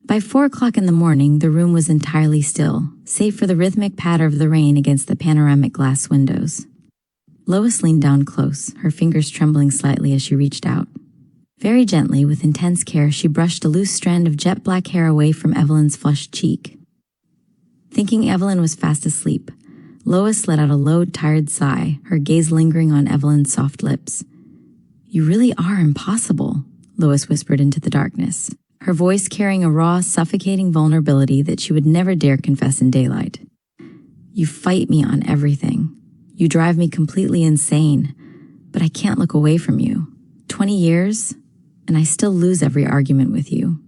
By 4 o'clock in the morning, the room was entirely still, save for the rhythmic patter of the rain against the panoramic glass windows. Lois leaned down close, her fingers trembling slightly as she reached out. Very gently, with intense care, she brushed a loose strand of jet black hair away from Evelyn's flushed cheek. Thinking Evelyn was fast asleep, Lois let out a low, tired sigh, her gaze lingering on Evelyn's soft lips. You really are impossible, Lois whispered into the darkness, her voice carrying a raw, suffocating vulnerability that she would never dare confess in daylight. You fight me on everything. You drive me completely insane, but I can't look away from you. 20 years, and I still lose every argument with you.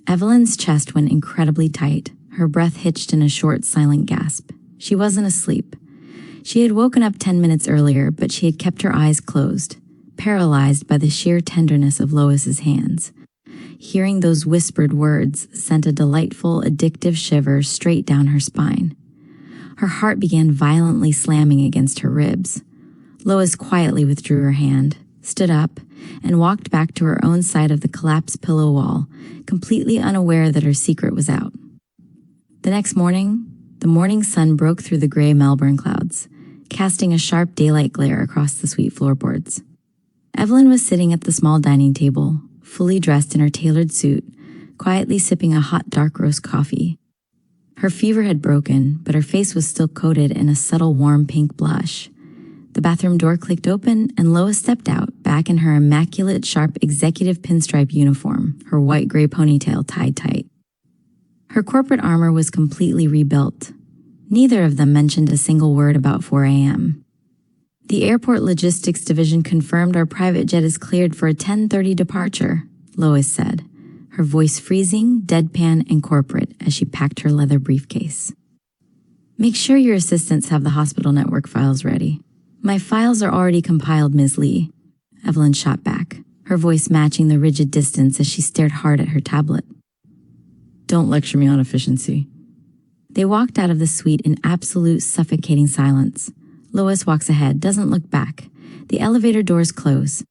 Evelyn's chest went incredibly tight, her breath hitched in a short, silent gasp. She wasn't asleep. She had woken up 10 minutes earlier, but she had kept her eyes closed, paralyzed by the sheer tenderness of Lois's hands. Hearing those whispered words sent a delightful, addictive shiver straight down her spine. Her heart began violently slamming against her ribs. Lois quietly withdrew her hand, stood up, and walked back to her own side of the collapsed pillow wall, completely unaware that her secret was out. The next morning, the morning sun broke through the gray Melbourne clouds, casting a sharp daylight glare across the suite floorboards. Evelyn was sitting at the small dining table, fully dressed in her tailored suit, quietly sipping a hot dark roast coffee. Her fever had broken, but her face was still coated in a subtle warm pink blush. The bathroom door clicked open, and Lois stepped out, back in her immaculate, sharp executive pinstripe uniform, her white-gray ponytail tied tight. Her corporate armor was completely rebuilt. Neither of them mentioned a single word about 4 a.m. The airport logistics division confirmed our private jet is cleared for a 10:30 departure, Lois said, her voice freezing, deadpan, and corporate as she packed her leather briefcase. Make sure your assistants have the hospital network files ready. My files are already compiled, Ms. Lee, Evelyn shot back, her voice matching the rigid distance as she stared hard at her tablet. Don't lecture me on efficiency. They walked out of the suite in absolute suffocating silence. Lois walks ahead, doesn't look back. The elevator doors close.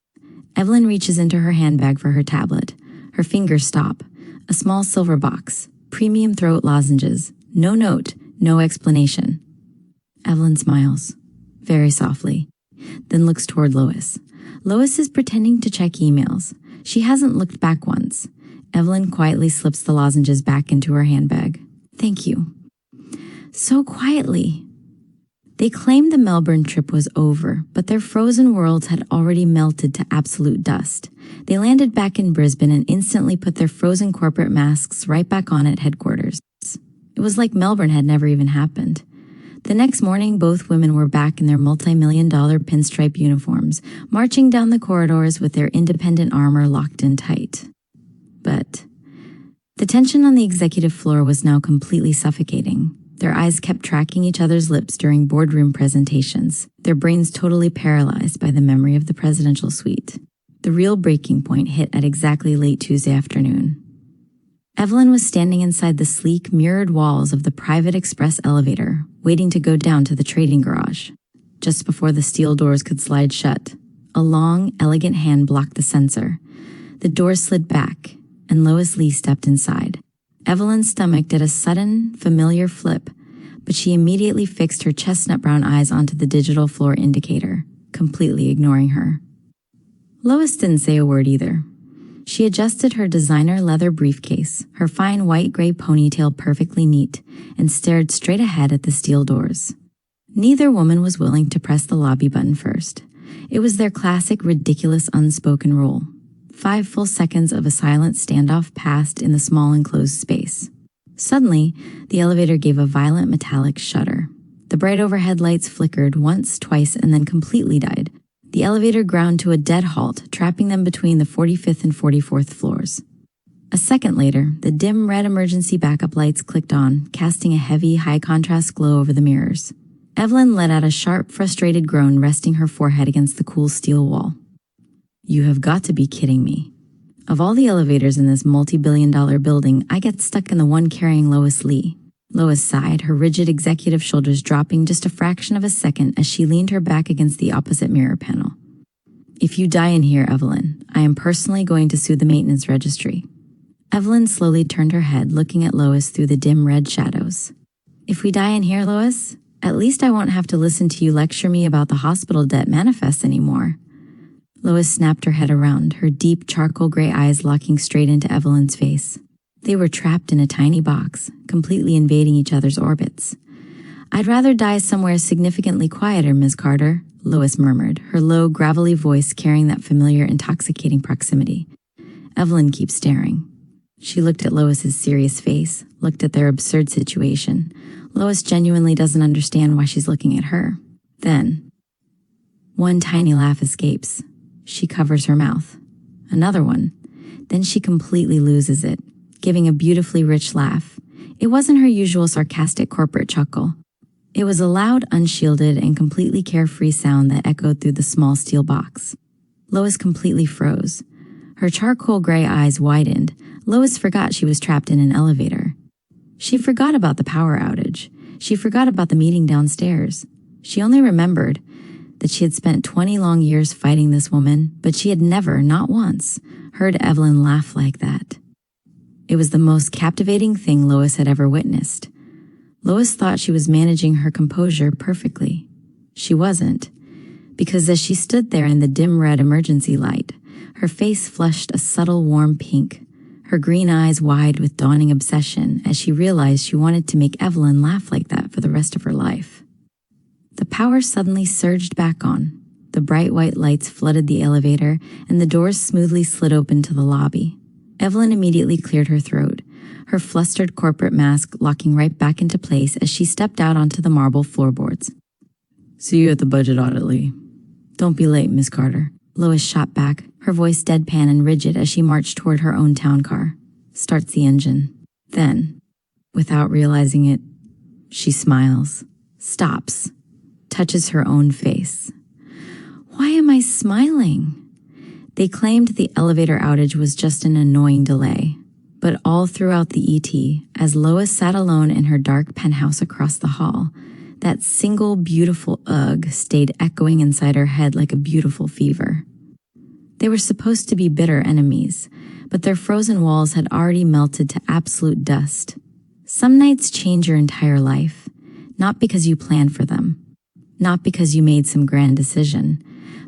Evelyn reaches into her handbag for her tablet. Her fingers stop. A small silver box. Premium throat lozenges. No note, no explanation. Evelyn smiles, very softly, then looks toward Lois. Lois is pretending to check emails. She hasn't looked back once. Evelyn quietly slips the lozenges back into her handbag. Thank you. So quietly. They claimed the Melbourne trip was over, but their frozen worlds had already melted to absolute dust. They landed back in Brisbane and instantly put their frozen corporate masks right back on at headquarters. It was like Melbourne had never even happened. The next morning, both women were back in their multi-million-dollar pinstripe uniforms, marching down the corridors with their independent armor locked in tight. But the tension on the executive floor was now completely suffocating. Their eyes kept tracking each other's lips during boardroom presentations, their brains totally paralyzed by the memory of the presidential suite. The real breaking point hit at exactly late Tuesday afternoon. Evelyn was standing inside the sleek, mirrored walls of the private express elevator, waiting to go down to the trading garage. Just before the steel doors could slide shut, a long, elegant hand blocked the sensor. The door slid back, and Lois Lee stepped inside. Evelyn's stomach did a sudden, familiar flip, but she immediately fixed her chestnut-brown eyes onto the digital floor indicator, completely ignoring her. Lois didn't say a word either. She adjusted her designer leather briefcase, her fine white-gray ponytail perfectly neat, and stared straight ahead at the steel doors. Neither woman was willing to press the lobby button first. It was their classic, ridiculous, unspoken rule. 5 full seconds of a silent standoff passed in the small enclosed space. Suddenly, the elevator gave a violent metallic shudder. The bright overhead lights flickered once, twice, and then completely died. The elevator ground to a dead halt, trapping them between the 45th and 44th floors. A second later, the dim red emergency backup lights clicked on, casting a heavy, high-contrast glow over the mirrors. Evelyn let out a sharp, frustrated groan, resting her forehead against the cool steel wall. "You have got to be kidding me. Of all the elevators in this multi-billion-dollar building, I get stuck in the one carrying Lois Lee." Lois sighed, her rigid executive shoulders dropping just a fraction of a second as she leaned her back against the opposite mirror panel. "If you die in here, Evelyn, I am personally going to sue the maintenance registry." Evelyn slowly turned her head, looking at Lois through the dim red shadows. "If we die in here, Lois, at least I won't have to listen to you lecture me about the hospital debt manifest anymore." Lois snapped her head around, her deep charcoal gray eyes locking straight into Evelyn's face. They were trapped in a tiny box, completely invading each other's orbits. "I'd rather die somewhere significantly quieter, Ms. Carter," Lois murmured, her low, gravelly voice carrying that familiar, intoxicating proximity. Evelyn keeps staring. She looked at Lois's serious face, looked at their absurd situation. Lois genuinely doesn't understand why she's looking at her. Then, one tiny laugh escapes. She covers her mouth. Another one. Then she completely loses it, giving a beautifully rich laugh. It wasn't her usual sarcastic corporate chuckle. It was a loud, unshielded, and completely carefree sound that echoed through the small steel box. Lois completely froze. Her charcoal gray eyes widened. Lois forgot she was trapped in an elevator. She forgot about the power outage. She forgot about the meeting downstairs. She only remembered that she had spent 20 long years fighting this woman, but she had never, not once, heard Evelyn laugh like that. It was the most captivating thing Lois had ever witnessed. Lois thought she was managing her composure perfectly. She wasn't, because as she stood there in the dim red emergency light, her face flushed a subtle warm pink, her green eyes wide with dawning obsession as she realized she wanted to make Evelyn laugh like that for the rest of her life. The power suddenly surged back on. The bright white lights flooded the elevator, and the doors smoothly slid open to the lobby. Evelyn immediately cleared her throat, her flustered corporate mask locking right back into place as she stepped out onto the marble floorboards. "See you at the budget audit, Lee." "Don't be late, Miss Carter." Lois shot back, her voice deadpan and rigid as she marched toward her own town car. Starts the engine. Then, without realizing it, she smiles, stops, touches her own face. "Why am I smiling?" They claimed the elevator outage was just an annoying delay, but all throughout the ET, as Lois sat alone in her dark penthouse across the hall, that single beautiful ugh stayed echoing inside her head like a beautiful fever. They were supposed to be bitter enemies, but their frozen walls had already melted to absolute dust. Some nights change your entire life, not because you planned for them, not because you made some grand decision,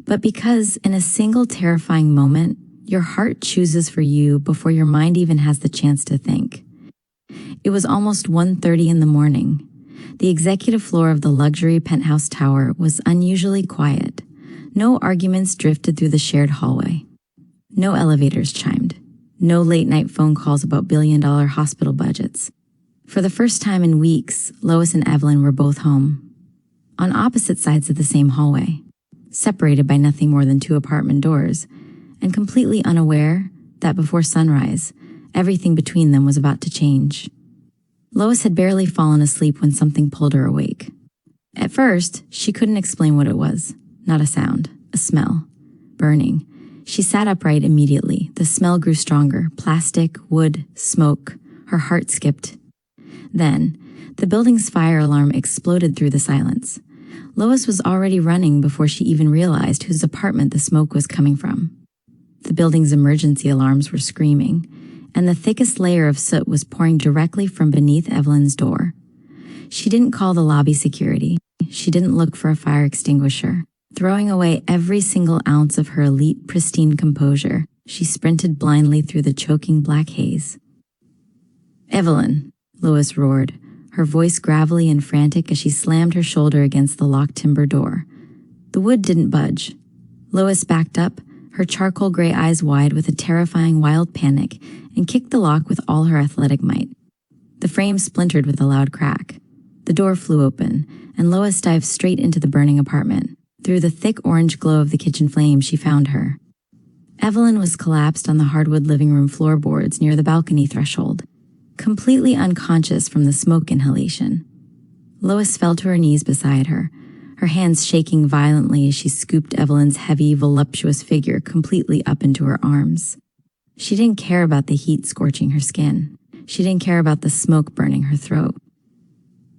but because in a single terrifying moment, your heart chooses for you before your mind even has the chance to think. It was almost 1:30 in the morning. The executive floor of the luxury penthouse tower was unusually quiet. No arguments drifted through the shared hallway. No elevators chimed. No late-night phone calls about billion-dollar hospital budgets. For the first time in weeks, Lois and Evelyn were both home, on opposite sides of the same hallway, separated by nothing more than 2 apartment doors, and completely unaware that before sunrise, everything between them was about to change. Lois had barely fallen asleep when something pulled her awake. At first, she couldn't explain what it was. Not a sound, a smell. Burning. She sat upright immediately. The smell grew stronger. Plastic, wood, smoke. Her heart skipped. Then, the building's fire alarm exploded through the silence. Lois was already running before she even realized whose apartment the smoke was coming from. The building's emergency alarms were screaming, and the thickest layer of soot was pouring directly from beneath Evelyn's door. She didn't call the lobby security. She didn't look for a fire extinguisher. Throwing away every single ounce of her elite, pristine composure, she sprinted blindly through the choking black haze. "Evelyn," Lois roared, her voice gravelly and frantic as she slammed her shoulder against the locked timber door. The wood didn't budge. Lois backed up, her charcoal gray eyes wide with a terrifying wild panic, and kicked the lock with all her athletic might. The frame splintered with a loud crack. The door flew open, and Lois dived straight into the burning apartment. Through the thick orange glow of the kitchen flame, she found her. Evelyn was collapsed on the hardwood living room floorboards near the balcony threshold, completely unconscious from the smoke inhalation. Lois fell to her knees beside her, her hands shaking violently as she scooped Evelyn's heavy, voluptuous figure completely up into her arms. She didn't care about the heat scorching her skin. She didn't care about the smoke burning her throat.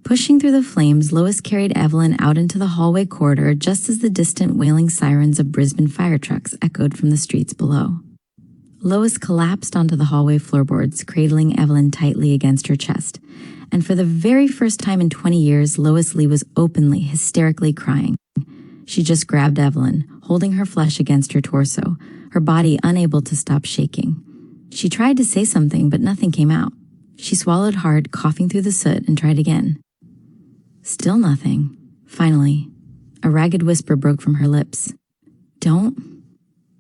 Pushing through the flames, Lois carried Evelyn out into the hallway corridor just as the distant wailing sirens of Brisbane fire trucks echoed from the streets below. Lois collapsed onto the hallway floorboards, cradling Evelyn tightly against her chest, and for the very first time in 20 years, Lois Lee was openly, hysterically crying. She just grabbed Evelyn, holding her flesh against her torso, her body unable to stop shaking. She tried to say something, but nothing came out. She swallowed hard, coughing through the soot, and tried again. Still nothing. Finally, a ragged whisper broke from her lips. "Don't."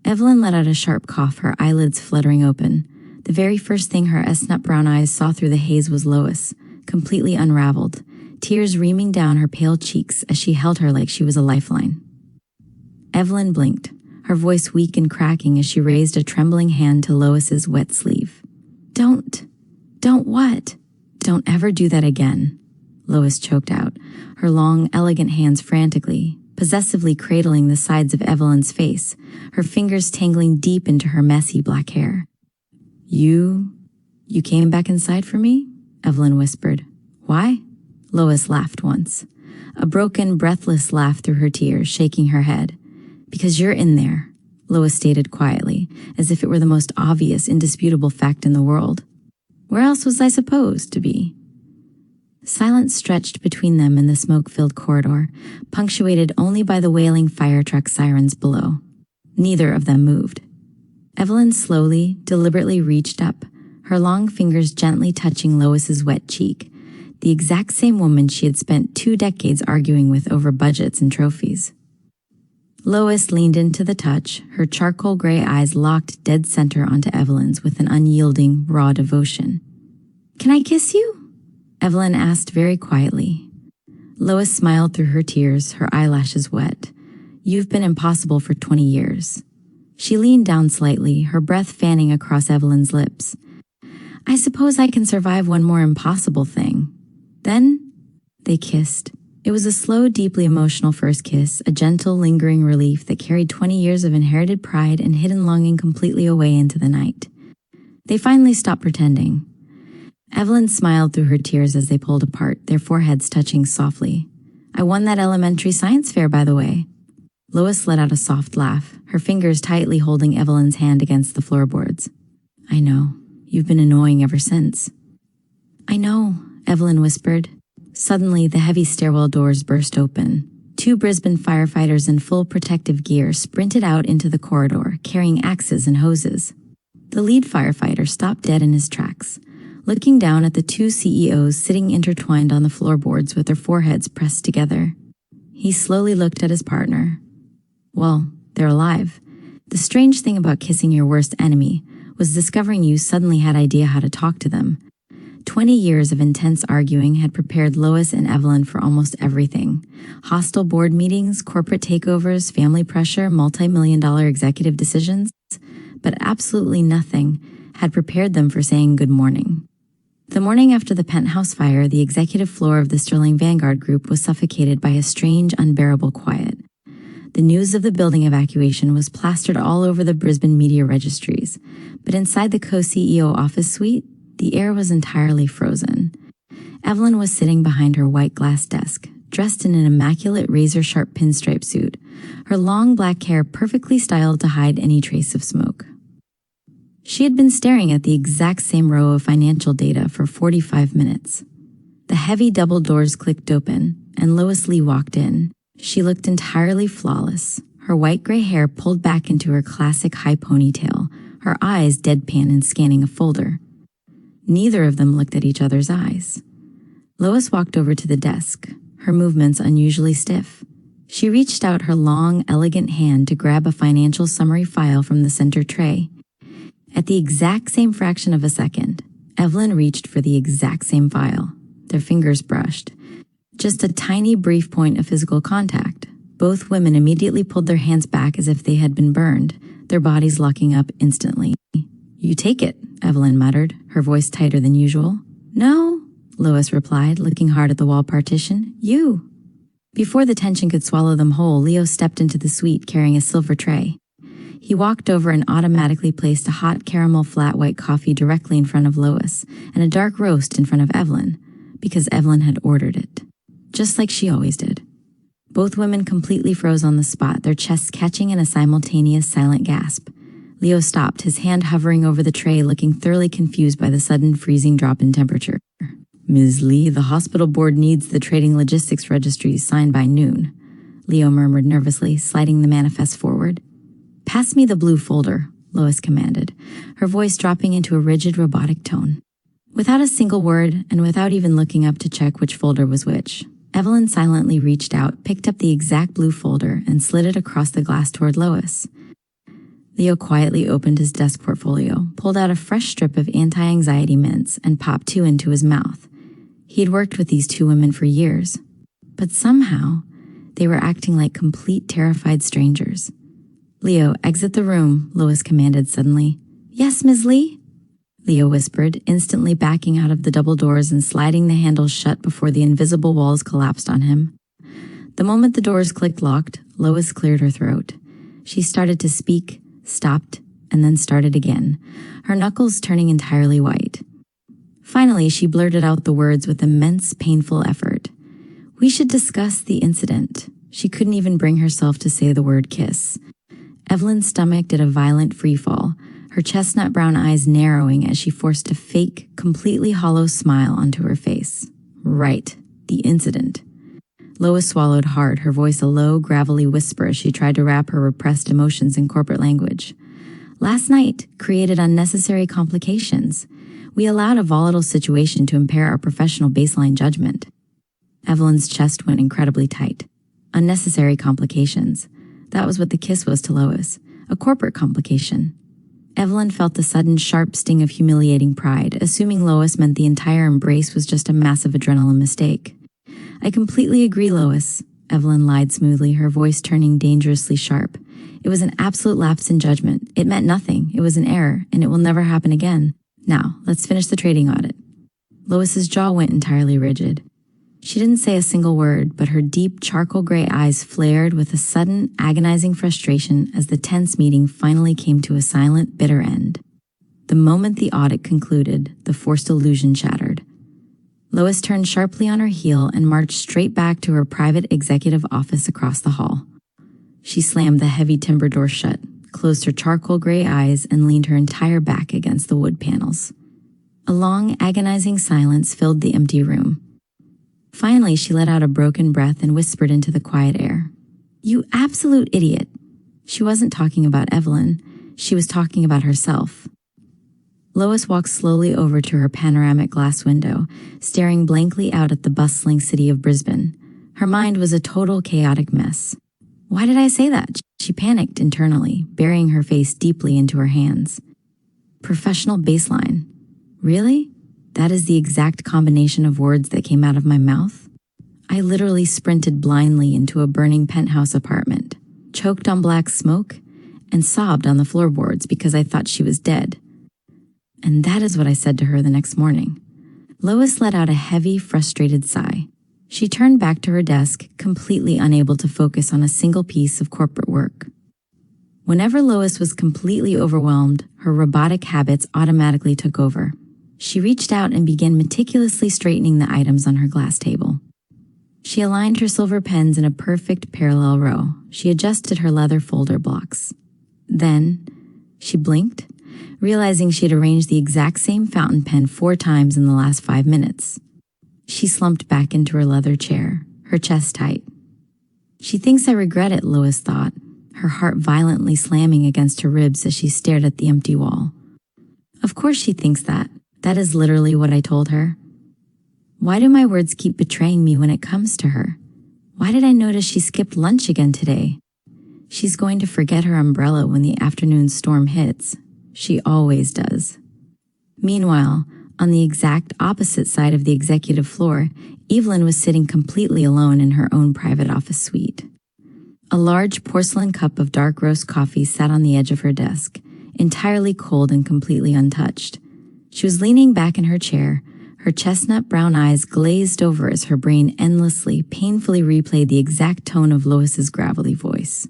Evelyn let out a sharp cough, her eyelids fluttering open. The very first thing her nut brown eyes saw through the haze was Lois, completely unraveled, tears reaming down her pale cheeks as she held her like she was a lifeline. Evelyn blinked, her voice weak and cracking as she raised a trembling hand to Lois's wet sleeve. Don't what? Don't ever do that again," Lois choked out, her long, elegant hands frantically, possessively cradling the sides of Evelyn's face, her fingers tangling deep into her messy black hair. You came back inside for me?" Evelyn whispered. "Why?" Lois laughed once, a broken, breathless laugh through her tears, shaking her head. "Because you're in there," Lois stated quietly, as if it were the most obvious, indisputable fact in the world. "Where else was I supposed to be?" Silence stretched between them in the smoke-filled corridor, punctuated only by the wailing fire truck sirens below. Neither of them moved. Evelyn slowly, deliberately reached up, her long fingers gently touching Lois's wet cheek, the exact same woman she had spent 2 decades arguing with over budgets and trophies. Lois leaned into the touch, her charcoal gray eyes locked dead center onto Evelyn's with an unyielding, raw devotion. "Can I kiss you?" Evelyn asked very quietly. Lois smiled through her tears, her eyelashes wet. "You've been impossible for 20 years. She leaned down slightly, her breath fanning across Evelyn's lips. "I suppose I can survive one more impossible thing." Then they kissed. It was a slow, deeply emotional first kiss, a gentle, lingering relief that carried 20 years of inherited pride and hidden longing completely away into the night. They finally stopped pretending. Evelyn smiled through her tears as they pulled apart, their foreheads touching softly. "I won that elementary science fair, by the way." Lois let out a soft laugh, her fingers tightly holding Evelyn's hand against the floorboards. "I know. You've been annoying ever since." "I know," Evelyn whispered. Suddenly, the heavy stairwell doors burst open. 2 Brisbane firefighters in full protective gear sprinted out into the corridor, carrying axes and hoses. The lead firefighter stopped dead in his tracks, looking down at the 2 CEOs sitting intertwined on the floorboards with their foreheads pressed together. He slowly looked at his partner. "Well, they're alive. The strange thing about kissing your worst enemy was discovering you suddenly had idea how to talk to them. 20 years of intense arguing had prepared Lois and Evelyn for almost everything. Hostile board meetings, corporate takeovers, family pressure, multi-million-dollar executive decisions. But absolutely nothing had prepared them for saying good morning. The morning after the penthouse fire, the executive floor of the Sterling-Vanguard Group was suffocated by a strange, unbearable quiet. The news of the building evacuation was plastered all over the Brisbane media registries, but inside the co-CEO office suite, the air was entirely frozen. Evelyn was sitting behind her white glass desk, dressed in an immaculate razor-sharp pinstripe suit, her long black hair perfectly styled to hide any trace of smoke. She had been staring at the exact same row of financial data for 45 minutes. The heavy double doors clicked open, and Lois Lee walked in. She looked entirely flawless, her white gray hair pulled back into her classic high ponytail, her eyes deadpan and scanning a folder. Neither of them looked at each other's eyes. Lois walked over to the desk, her movements unusually stiff. She reached out her long, elegant hand to grab a financial summary file from the center tray. At the exact same fraction of a second, Evelyn reached for the exact same file. Their fingers brushed. Just a tiny brief point of physical contact. Both women immediately pulled their hands back as if they had been burned, their bodies locking up instantly. "You take it," Evelyn muttered, her voice tighter than usual. "No," Lois replied, looking hard at the wall partition. "You." Before the tension could swallow them whole, Leo stepped into the suite carrying a silver tray. He walked over and automatically placed a hot caramel flat white coffee directly in front of Lois and a dark roast in front of Evelyn, because Evelyn had ordered it, just like she always did. Both women completely froze on the spot, their chests catching in a simultaneous silent gasp. Leo stopped, his hand hovering over the tray, looking thoroughly confused by the sudden freezing drop in temperature. "Ms. Lee, the hospital board needs the trading logistics registries signed by noon," Leo murmured nervously, sliding the manifest forward. "Pass me the blue folder," Lois commanded, her voice dropping into a rigid robotic tone. Without a single word, and without even looking up to check which folder was which, Evelyn silently reached out, picked up the exact blue folder, and slid it across the glass toward Lois. Leo quietly opened his desk portfolio, pulled out a fresh strip of anti-anxiety mints, and popped 2 into his mouth. He had worked with these 2 women for years, but somehow they were acting like complete terrified strangers. "Leo, exit the room," Lois commanded suddenly. "Yes, Ms. Lee?" Leo whispered, instantly backing out of the double doors and sliding the handles shut before the invisible walls collapsed on him. The moment the doors clicked locked, Lois cleared her throat. She started to speak, stopped, and then started again, her knuckles turning entirely white. Finally, she blurted out the words with immense, painful effort. "We should discuss the incident." She couldn't even bring herself to say the word kiss. Evelyn's stomach did a violent freefall, her chestnut brown eyes narrowing as she forced a fake, completely hollow smile onto her face. "Right, the incident." Lois swallowed hard, her voice a low, gravelly whisper as she tried to wrap her repressed emotions in corporate language. "Last night created unnecessary complications. We allowed a volatile situation to impair our professional baseline judgment." Evelyn's chest went incredibly tight. Unnecessary complications. That was what the kiss was to Lois. A corporate complication. Evelyn felt the sudden sharp sting of humiliating pride, assuming Lois meant the entire embrace was just a massive adrenaline mistake. "I completely agree, Lois," Evelyn lied smoothly, her voice turning dangerously sharp. "It was an absolute lapse in judgment. It meant nothing. It was an error, and it will never happen again. Now, let's finish the trading audit." Lois's jaw went entirely rigid. She didn't say a single word, but her deep charcoal gray eyes flared with a sudden, agonizing frustration as the tense meeting finally came to a silent, bitter end. The moment the audit concluded, the forced illusion shattered. Lois turned sharply on her heel and marched straight back to her private executive office across the hall. She slammed the heavy timber door shut, closed her charcoal gray eyes, and leaned her entire back against the wood panels. A long, agonizing silence filled the empty room. Finally, she let out a broken breath and whispered into the quiet air. "You absolute idiot." She wasn't talking about Evelyn. She was talking about herself. Lois walked slowly over to her panoramic glass window, staring blankly out at the bustling city of Brisbane. Her mind was a total chaotic mess. Why did I say that? She panicked internally, burying her face deeply into her hands. Professional baseline. Really? That is the exact combination of words that came out of my mouth? I literally sprinted blindly into a burning penthouse apartment, choked on black smoke, and sobbed on the floorboards because I thought she was dead. And that is what I said to her the next morning. Lois let out a heavy, frustrated sigh. She turned back to her desk, completely unable to focus on a single piece of corporate work. Whenever Lois was completely overwhelmed, her robotic habits automatically took over. She reached out and began meticulously straightening the items on her glass table. She aligned her silver pens in a perfect parallel row. She adjusted her leather folder blocks. Then, she blinked, realizing she had arranged the exact same fountain pen 4 times in the last 5 minutes. She slumped back into her leather chair, her chest tight. She thinks I regret it, Lois thought, her heart violently slamming against her ribs as she stared at the empty wall. Of course she thinks that. That is literally what I told her. Why do my words keep betraying me when it comes to her? Why did I notice she skipped lunch again today? She's going to forget her umbrella when the afternoon storm hits. She always does. Meanwhile, on the exact opposite side of the executive floor, Evelyn was sitting completely alone in her own private office suite. A large porcelain cup of dark roast coffee sat on the edge of her desk, entirely cold and completely untouched. She was leaning back in her chair, her chestnut brown eyes glazed over as her brain endlessly, painfully replayed the exact tone of Lois's gravelly voice.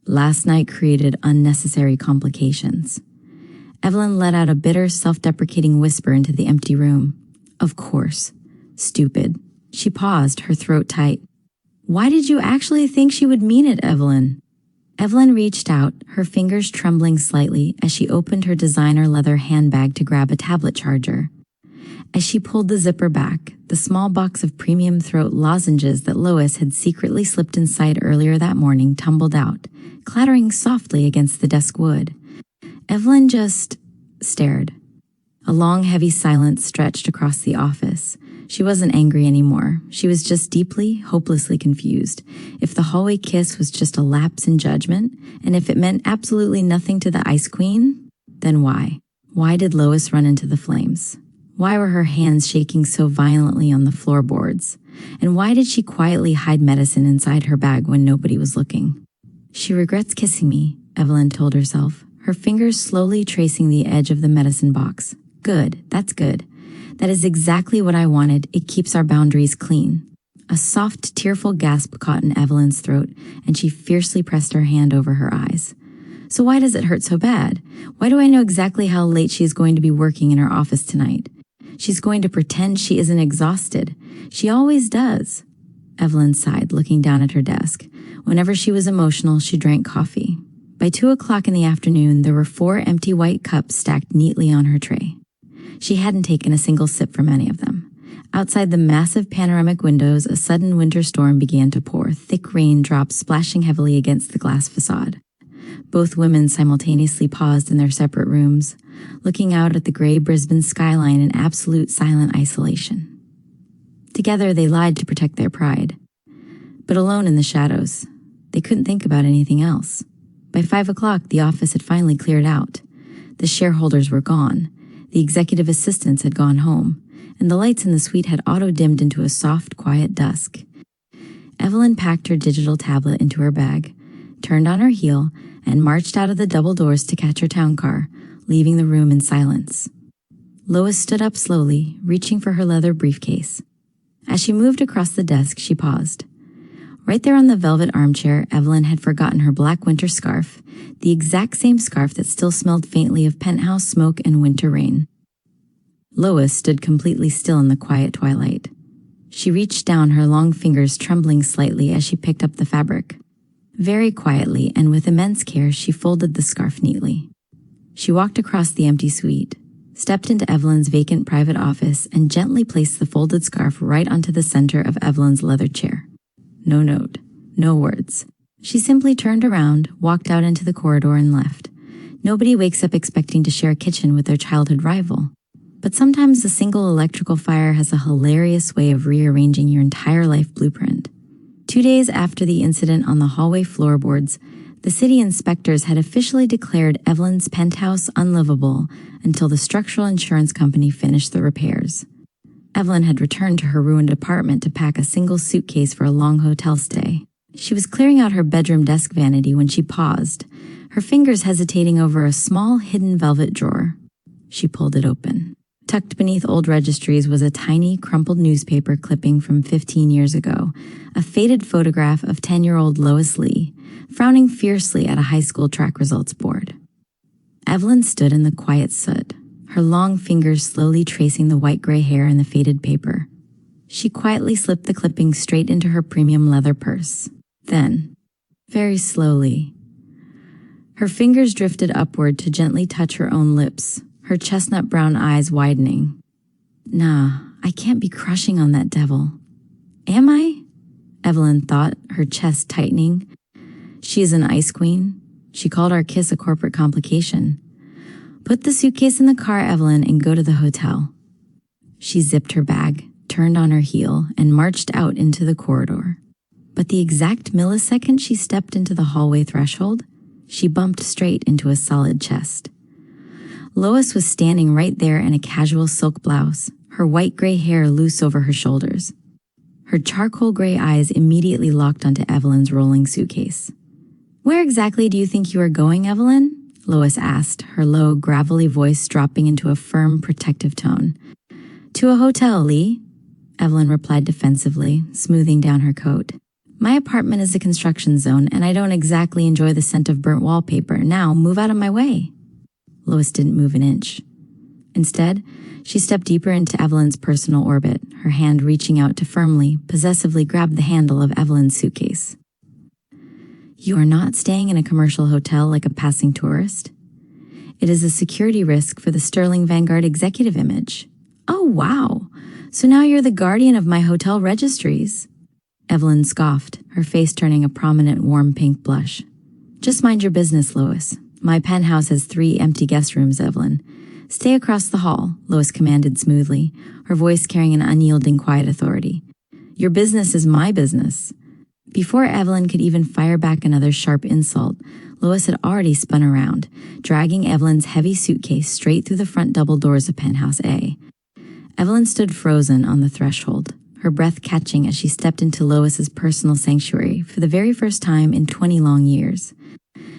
Last night created unnecessary complications. Evelyn let out a bitter, self-deprecating whisper into the empty room. Of course. Stupid. She paused, her throat tight. Why did you actually think she would mean it, Evelyn? Evelyn reached out, her fingers trembling slightly as she opened her designer leather handbag to grab a tablet charger. As she pulled the zipper back, the small box of premium throat lozenges that Lois had secretly slipped inside earlier that morning tumbled out, clattering softly against the desk wood. Evelyn just stared. A long, heavy silence stretched across the office. She wasn't angry anymore. She was just deeply, hopelessly confused. If the hallway kiss was just a lapse in judgment, and if it meant absolutely nothing to the Ice Queen, then why? Why did Lois run into the flames? Why were her hands shaking so violently on the floorboards? And why did she quietly hide medicine inside her bag when nobody was looking? She regrets kissing me, Evelyn told herself, her fingers slowly tracing the edge of the medicine box. Good, that's good. That is exactly what I wanted. It keeps our boundaries clean. A soft, tearful gasp caught in Evelyn's throat, and she fiercely pressed her hand over her eyes. So why does it hurt so bad? Why do I know exactly how late she is going to be working in her office tonight? She's going to pretend she isn't exhausted. She always does. Evelyn sighed, looking down at her desk. Whenever she was emotional, she drank coffee. By 2 o'clock in the afternoon, there were 4 empty white cups stacked neatly on her tray. She hadn't taken a single sip from any of them. Outside the massive panoramic windows, a sudden winter storm began to pour, thick raindrops splashing heavily against the glass facade. Both women simultaneously paused in their separate rooms, looking out at the gray Brisbane skyline in absolute silent isolation. Together, they lied to protect their pride. But alone in the shadows, they couldn't think about anything else. By 5 o'clock, the office had finally cleared out. The shareholders were gone. The executive assistants had gone home, and the lights in the suite had auto-dimmed into a soft, quiet dusk. Evelyn packed her digital tablet into her bag, turned on her heel, and marched out of the double doors to catch her town car, leaving the room in silence. Lois stood up slowly, reaching for her leather briefcase. As she moved across the desk, she paused. Right there on the velvet armchair, Evelyn had forgotten her black winter scarf, the exact same scarf that still smelled faintly of penthouse smoke and winter rain. Lois stood completely still in the quiet twilight. She reached down, her long fingers trembling slightly as she picked up the fabric. Very quietly and with immense care, she folded the scarf neatly. She walked across the empty suite, stepped into Evelyn's vacant private office, and gently placed the folded scarf right onto the center of Evelyn's leather chair. No note, no words. She simply turned around, walked out into the corridor, and left. Nobody wakes up expecting to share a kitchen with their childhood rival. But sometimes a single electrical fire has a hilarious way of rearranging your entire life blueprint. 2 days after the incident on the hallway floorboards, the city inspectors had officially declared Evelyn's penthouse unlivable until the structural insurance company finished the repairs. Evelyn had returned to her ruined apartment to pack a single suitcase for a long hotel stay. She was clearing out her bedroom desk vanity when she paused, her fingers hesitating over a small hidden velvet drawer. She pulled it open. Tucked beneath old registries was a tiny, crumpled newspaper clipping from 15 years ago, a faded photograph of 10-year-old Lois Lee, frowning fiercely at a high school track results board. Evelyn stood in the quiet soot, her long fingers slowly tracing the white-gray hair in the faded paper. She quietly slipped the clipping straight into her premium leather purse. Then, very slowly, her fingers drifted upward to gently touch her own lips, her chestnut brown eyes widening. Nah, I can't be crushing on that devil. Am I? Evelyn thought, her chest tightening. She is an ice queen. She called our kiss a corporate complication. Put the suitcase in the car, Evelyn, and go to the hotel. She zipped her bag, turned on her heel and marched out into the corridor. But the exact millisecond she stepped into the hallway threshold, she bumped straight into a solid chest. Lois was standing right there in a casual silk blouse, her white-gray hair loose over her shoulders. Her charcoal gray eyes immediately locked onto Evelyn's rolling suitcase. "Where exactly do you think you are going, Evelyn?" Lois asked, her low, gravelly voice dropping into a firm, protective tone. "To a hotel, Lee," Evelyn replied defensively, smoothing down her coat. "My apartment is a construction zone, and I don't exactly enjoy the scent of burnt wallpaper. Now, move out of my way." Lois didn't move an inch. Instead, she stepped deeper into Evelyn's personal orbit, her hand reaching out to firmly, possessively grab the handle of Evelyn's suitcase. "You are not staying in a commercial hotel like a passing tourist. It is a security risk for the Sterling-Vanguard executive image." "Oh, wow. So now you're the guardian of my hotel registries." Evelyn scoffed, her face turning a prominent warm pink blush. "Just mind your business, Lois. My penthouse has 3 empty guest rooms, Evelyn. Stay across the hall," Lois commanded smoothly, her voice carrying an unyielding quiet authority. "Your business is my business." Before Evelyn could even fire back another sharp insult, Lois had already spun around, dragging Evelyn's heavy suitcase straight through the front double doors of Penthouse A. Evelyn stood frozen on the threshold, her breath catching as she stepped into Lois's personal sanctuary for the very first time in 20 long years.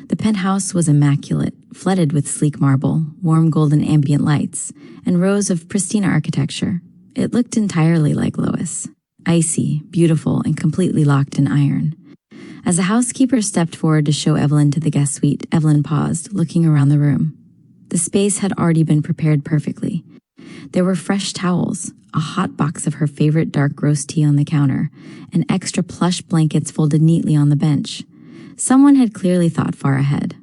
The penthouse was immaculate, flooded with sleek marble, warm golden ambient lights, and rows of pristine architecture. It looked entirely like Lois. Icy, beautiful, and completely locked in iron. As the housekeeper stepped forward to show Evelyn to the guest suite, Evelyn paused, looking around the room. The space had already been prepared perfectly. There were fresh towels, a hot box of her favorite dark roast tea on the counter, and extra plush blankets folded neatly on the bench. Someone had clearly thought far ahead.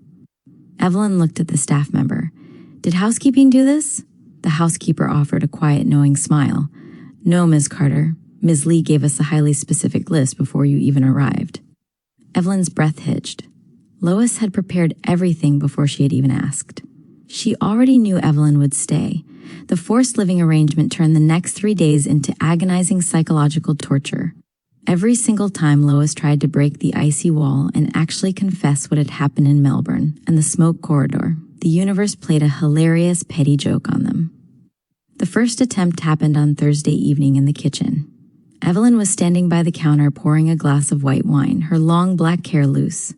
Evelyn looked at the staff member. "Did housekeeping do this?" The housekeeper offered a quiet, knowing smile. "No, Ms. Carter. Ms. Lee gave us a highly specific list before you even arrived." Evelyn's breath hitched. Lois had prepared everything before she had even asked. She already knew Evelyn would stay. The forced living arrangement turned the next 3 days into agonizing psychological torture. Every single time Lois tried to break the icy wall and actually confess what had happened in Melbourne and the smoke corridor, the universe played a hilarious, petty joke on them. The first attempt happened on Thursday evening in the kitchen. Evelyn was standing by the counter pouring a glass of white wine, her long black hair loose.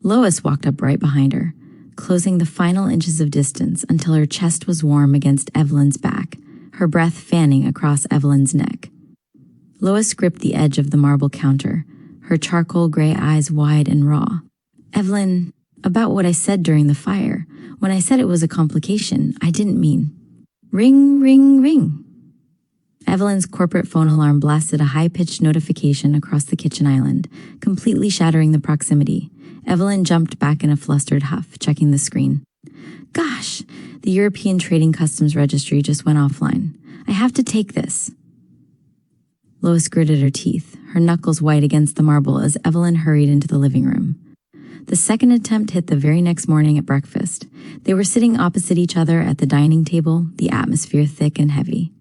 Lois walked up right behind her, closing the final inches of distance until her chest was warm against Evelyn's back, her breath fanning across Evelyn's neck. Lois gripped the edge of the marble counter, her charcoal gray eyes wide and raw. "Evelyn, about what I said during the fire. When I said it was a complication, I didn't mean..." Ring, ring, ring. Evelyn's corporate phone alarm blasted a high-pitched notification across the kitchen island, completely shattering the proximity. Evelyn jumped back in a flustered huff, checking the screen. "Gosh, the European Trading Customs Registry just went offline. I have to take this." Lois gritted her teeth, her knuckles white against the marble as Evelyn hurried into the living room. The second attempt hit the very next morning at breakfast. They were sitting opposite each other at the dining table, the atmosphere thick and heavy.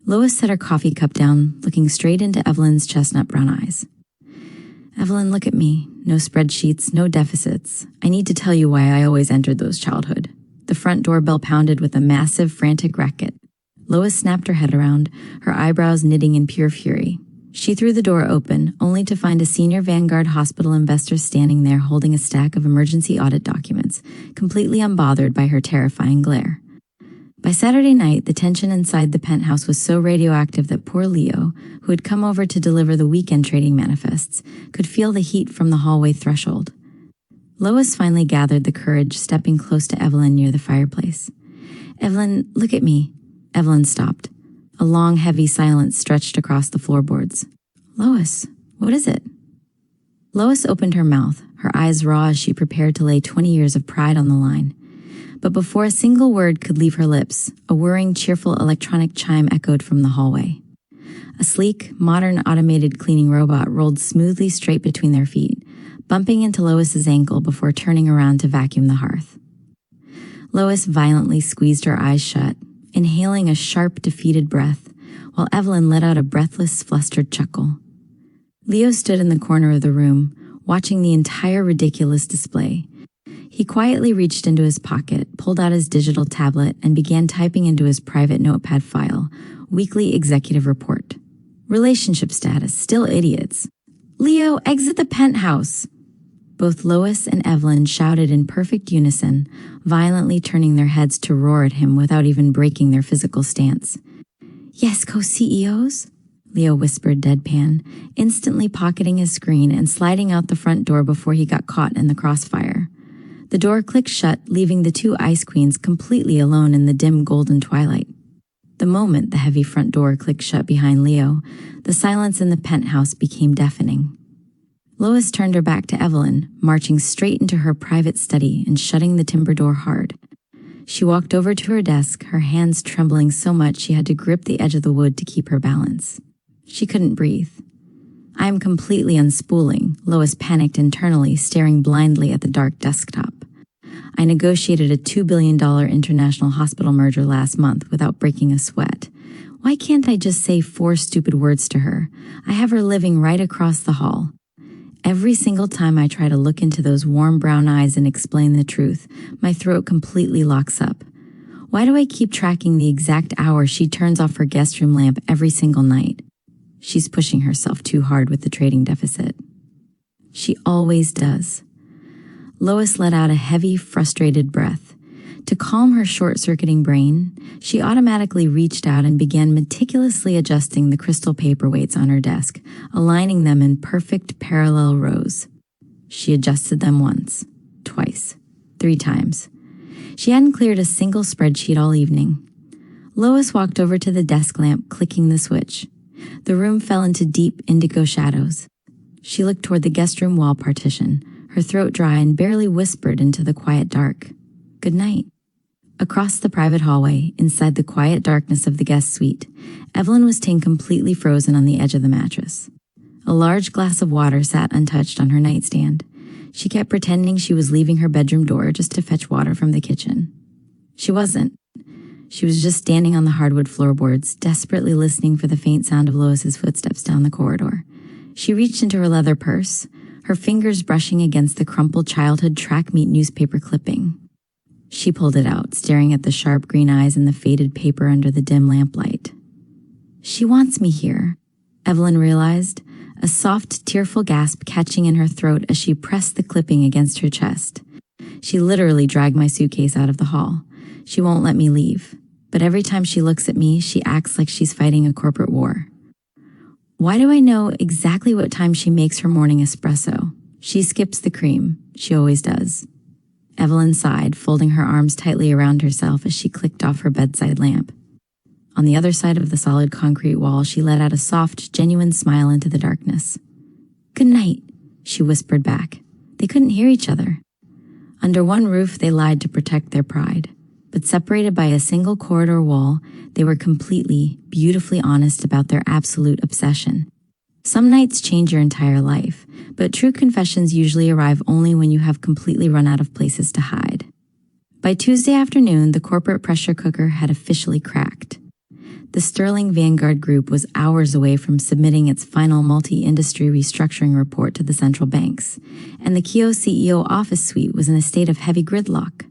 Lois set her coffee cup down, looking straight into Evelyn's chestnut brown eyes. "Evelyn, look at me. No spreadsheets, no deficits. I need to tell you why I always entered those childhood." The front doorbell pounded with a massive, frantic racket. Lois snapped her head around, her eyebrows knitting in pure fury. She threw the door open, only to find a senior Vanguard hospital investor standing there holding a stack of emergency audit documents, completely unbothered by her terrifying glare. By Saturday night, the tension inside the penthouse was so radioactive that poor Leo, who had come over to deliver the weekend trading manifests, could feel the heat from the hallway threshold. Lois finally gathered the courage, stepping close to Evelyn near the fireplace. "Evelyn, look at me." Evelyn stopped. A long, heavy silence stretched across the floorboards. "Lois, what is it?" Lois opened her mouth, her eyes raw as she prepared to lay 20 years of pride on the line. But before a single word could leave her lips, a whirring, cheerful electronic chime echoed from the hallway. A sleek, modern automated cleaning robot rolled smoothly straight between their feet, bumping into Lois's ankle before turning around to vacuum the hearth. Lois violently squeezed her eyes shut, inhaling a sharp, defeated breath, while Evelyn let out a breathless, flustered chuckle. Leo stood in the corner of the room, watching the entire ridiculous display. He quietly reached into his pocket, pulled out his digital tablet, and began typing into his private notepad file, Weekly Executive Report. Relationship status, still idiots. Leo, exit the penthouse! Both Lois and Evelyn shouted in perfect unison, violently turning their heads to roar at him without even breaking their physical stance. Yes, co-CEOs? Leo whispered deadpan, instantly pocketing his screen and sliding out the front door before he got caught in the crossfire. The door clicked shut, leaving the two ice queens completely alone in the dim golden twilight. The moment the heavy front door clicked shut behind Leo, the silence in the penthouse became deafening. Lois turned her back to Evelyn, marching straight into her private study and shutting the timber door hard. She walked over to her desk, her hands trembling so much she had to grip the edge of the wood to keep her balance. She couldn't breathe. I am completely unspooling, Lois panicked internally, staring blindly at the dark desktop. I negotiated a $2 billion international hospital merger last month without breaking a sweat. Why can't I just say 4 stupid words to her? I have her living right across the hall. Every single time I try to look into those warm brown eyes and explain the truth, my throat completely locks up. Why do I keep tracking the exact hour she turns off her guest room lamp every single night? She's pushing herself too hard with the trading deficit. She always does. Lois let out a heavy, frustrated breath. To calm her short-circuiting brain, she automatically reached out and began meticulously adjusting the crystal paperweights on her desk, aligning them in perfect parallel rows. She adjusted them once, twice, 3 times. She hadn't cleared a single spreadsheet all evening. Lois walked over to the desk lamp, clicking the switch. The room fell into deep indigo shadows. She looked toward the guest room wall partition, her throat dry, and barely whispered into the quiet dark, "Good night." Across the private hallway, inside the quiet darkness of the guest suite, Evelyn was staying completely frozen on the edge of the mattress. A large glass of water sat untouched on her nightstand. She kept pretending she was leaving her bedroom door just to fetch water from the kitchen. She wasn't. She was just standing on the hardwood floorboards, desperately listening for the faint sound of Lois's footsteps down the corridor. She reached into her leather purse, her fingers brushing against the crumpled childhood track meet newspaper clipping. She pulled it out, staring at the sharp green eyes and the faded paper under the dim lamplight. She wants me here, Evelyn realized, a soft, tearful gasp catching in her throat as she pressed the clipping against her chest. She literally dragged my suitcase out of the hall. She won't let me leave, but every time she looks at me, she acts like she's fighting a corporate war. Why do I know exactly what time she makes her morning espresso? She skips the cream. She always does. Evelyn sighed, folding her arms tightly around herself as she clicked off her bedside lamp. On the other side of the solid concrete wall, she let out a soft, genuine smile into the darkness. "Good night," she whispered back. They couldn't hear each other. Under one roof, they lied to protect their pride. But separated by a single corridor wall, they were completely, beautifully honest about their absolute obsession. Some nights change your entire life, but true confessions usually arrive only when you have completely run out of places to hide. By Tuesday afternoon, the corporate pressure cooker had officially cracked. The Sterling-Vanguard Group was hours away from submitting its final multi-industry restructuring report to the central banks, and the Kyo CEO office suite was in a state of heavy gridlock.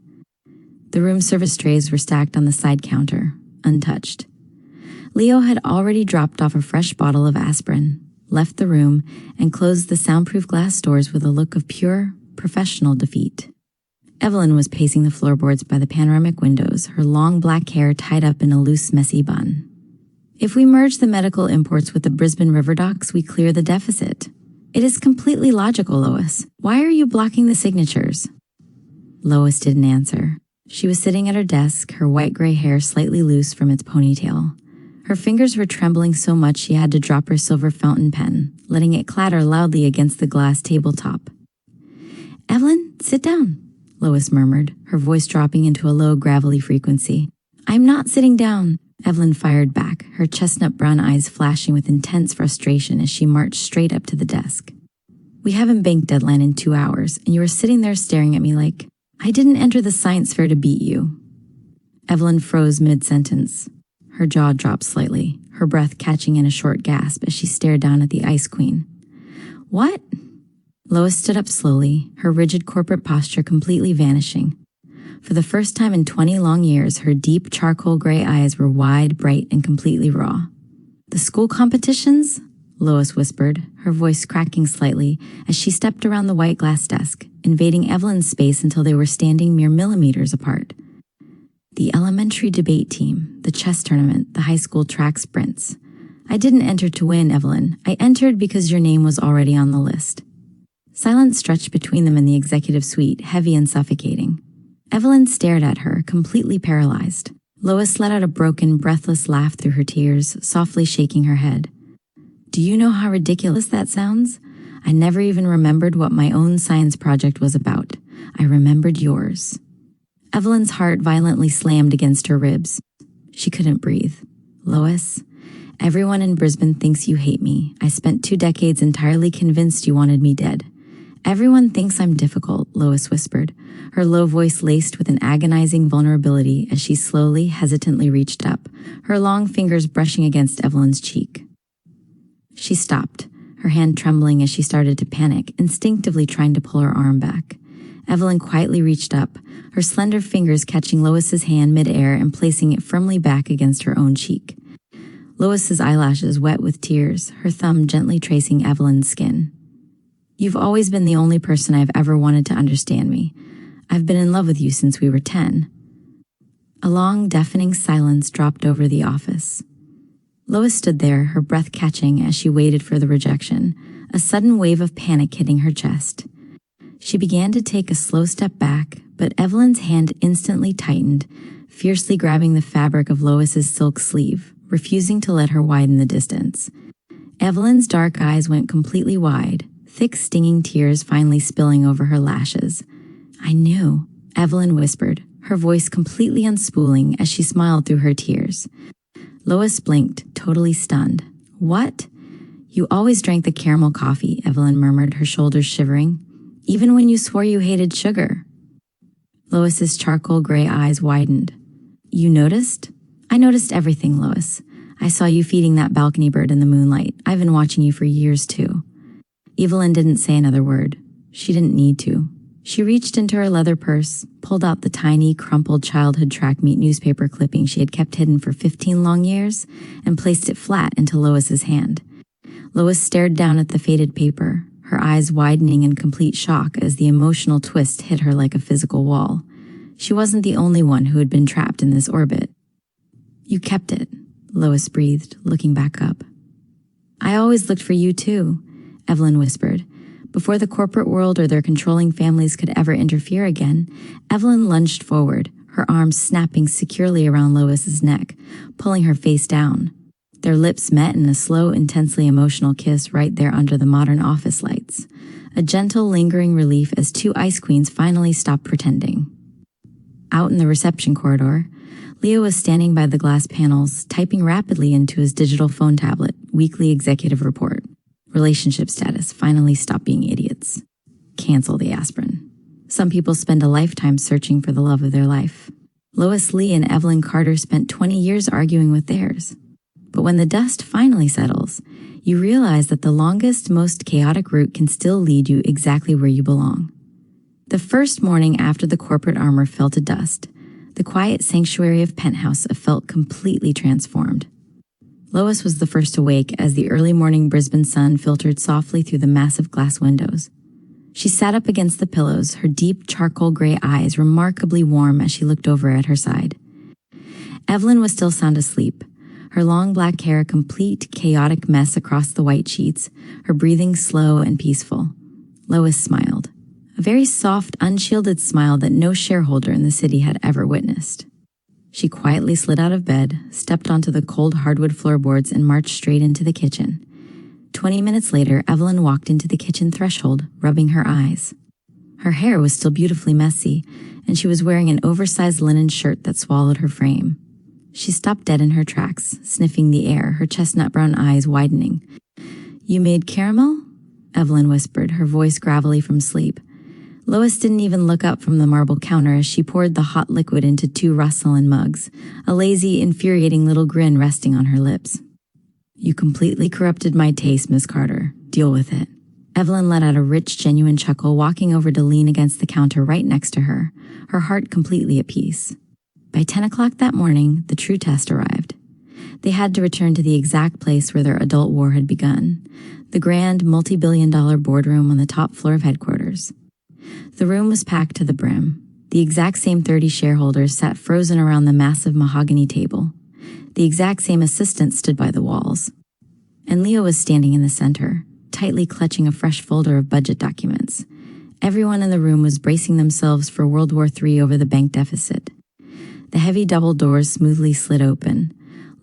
The room service trays were stacked on the side counter, untouched. Leo had already dropped off a fresh bottle of aspirin, left the room, and closed the soundproof glass doors with a look of pure, professional defeat. Evelyn was pacing the floorboards by the panoramic windows, her long black hair tied up in a loose, messy bun. "If we merge the medical imports with the Brisbane river docks, we clear the deficit. It is completely logical, Lois. Why are you blocking the signatures?" Lois didn't answer. She was sitting at her desk, her white-gray hair slightly loose from its ponytail. Her fingers were trembling so much she had to drop her silver fountain pen, letting it clatter loudly against the glass tabletop. "Evelyn, sit down," Lois murmured, her voice dropping into a low, gravelly frequency. "I'm not sitting down," Evelyn fired back, her chestnut brown eyes flashing with intense frustration as she marched straight up to the desk. "We have a bank deadline in 2 hours, and you were sitting there staring at me like, I didn't enter the science fair to beat you." Evelyn froze mid-sentence. Her jaw dropped slightly, her breath catching in a short gasp as she stared down at the Ice Queen. "What?" Lois stood up slowly, her rigid corporate posture completely vanishing. For the first time in 20 long years, her deep charcoal gray eyes were wide, bright, and completely raw. "The school competitions?" Lois whispered, her voice cracking slightly as she stepped around the white glass desk, invading Evelyn's space until they were standing mere millimeters apart. "The elementary debate team, the chess tournament, the high school track sprints. I didn't enter to win, Evelyn. I entered because your name was already on the list." Silence stretched between them in the executive suite, heavy and suffocating. Evelyn stared at her, completely paralyzed. Lois let out a broken, breathless laugh through her tears, softly shaking her head. "Do you know how ridiculous that sounds? I never even remembered what my own science project was about. I remembered yours." Evelyn's heart violently slammed against her ribs. She couldn't breathe. "Lois, everyone in Brisbane thinks you hate me. I spent 2 decades entirely convinced you wanted me dead. Everyone thinks I'm difficult," Lois whispered, her low voice laced with an agonizing vulnerability as she slowly, hesitantly reached up, her long fingers brushing against Evelyn's cheek. She stopped, her hand trembling as she started to panic, instinctively trying to pull her arm back. Evelyn quietly reached up, her slender fingers catching Lois's hand midair and placing it firmly back against her own cheek. Lois's eyelashes wet with tears, her thumb gently tracing Evelyn's skin. "You've always been the only person I've ever wanted to understand me. I've been in love with you since we were 10. A long, deafening silence dropped over the office. Lois stood there, her breath catching as she waited for the rejection, a sudden wave of panic hitting her chest. She began to take a slow step back, but Evelyn's hand instantly tightened, fiercely grabbing the fabric of Lois's silk sleeve, refusing to let her widen the distance. Evelyn's dark eyes went completely wide, thick stinging tears finally spilling over her lashes. "I knew," Evelyn whispered, her voice completely unspooling as she smiled through her tears. Lois blinked, totally stunned. "What?" "You always drank the caramel coffee," Evelyn murmured, her shoulders shivering. "Even when you swore you hated sugar." Lois's charcoal gray eyes widened. "You noticed?" "I noticed everything, Lois. I saw you feeding that balcony bird in the moonlight. I've been watching you for years, too." Evelyn didn't say another word. She didn't need to. She reached into her leather purse, pulled out the tiny, crumpled childhood track meet newspaper clipping she had kept hidden for 15 long years, and placed it flat into Lois's hand. Lois stared down at the faded paper, her eyes widening in complete shock as the emotional twist hit her like a physical wall. She wasn't the only one who had been trapped in this orbit. "You kept it," Lois breathed, looking back up. "I always looked for you too," Evelyn whispered. Before the corporate world or their controlling families could ever interfere again, Evelyn lunged forward, her arms snapping securely around Lois's neck, pulling her face down. Their lips met in a slow, intensely emotional kiss right there under the modern office lights. A gentle, lingering relief as 2 ice queens finally stopped pretending. Out in the reception corridor, Leo was standing by the glass panels, typing rapidly into his digital phone tablet, weekly executive report. Relationship status, finally stop being idiots. Cancel the aspirin. Some people spend a lifetime searching for the love of their life. Lois Lee and Evelyn Carter spent 20 years arguing with theirs. But when the dust finally settles, you realize that the longest, most chaotic route can still lead you exactly where you belong. The first morning after the corporate armor fell to dust, the quiet sanctuary of Penthouse felt completely transformed. Lois was the first awake as the early morning Brisbane sun filtered softly through the massive glass windows. She sat up against the pillows, her deep charcoal gray eyes remarkably warm as she looked over at her side. Evelyn was still sound asleep, her long black hair a complete, chaotic mess across the white sheets, her breathing slow and peaceful. Lois smiled, a very soft, unshielded smile that no shareholder in the city had ever witnessed. She quietly slid out of bed, stepped onto the cold hardwood floorboards, and marched straight into the kitchen. 20 minutes later, Evelyn walked into the kitchen threshold, rubbing her eyes. Her hair was still beautifully messy, and she was wearing an oversized linen shirt that swallowed her frame. She stopped dead in her tracks, sniffing the air, her chestnut brown eyes widening. "You made caramel?" Evelyn whispered, her voice gravelly from sleep. Lois didn't even look up from the marble counter as she poured the hot liquid into 2 Russellan mugs, a lazy, infuriating little grin resting on her lips. You completely corrupted my taste, Miss Carter. Deal with it. Evelyn let out a rich, genuine chuckle, walking over to lean against the counter right next to her, her heart completely at peace. By 10 o'clock that morning, the true test arrived. They had to return to the exact place where their adult war had begun, the grand, multi-billion-dollar boardroom on the top floor of headquarters. The room was packed to the brim. The exact same 30 shareholders sat frozen around the massive mahogany table. The exact same assistants stood by the walls. And Leo was standing in the center, tightly clutching a fresh folder of budget documents. Everyone in the room was bracing themselves for World War III over the bank deficit. The heavy double doors smoothly slid open.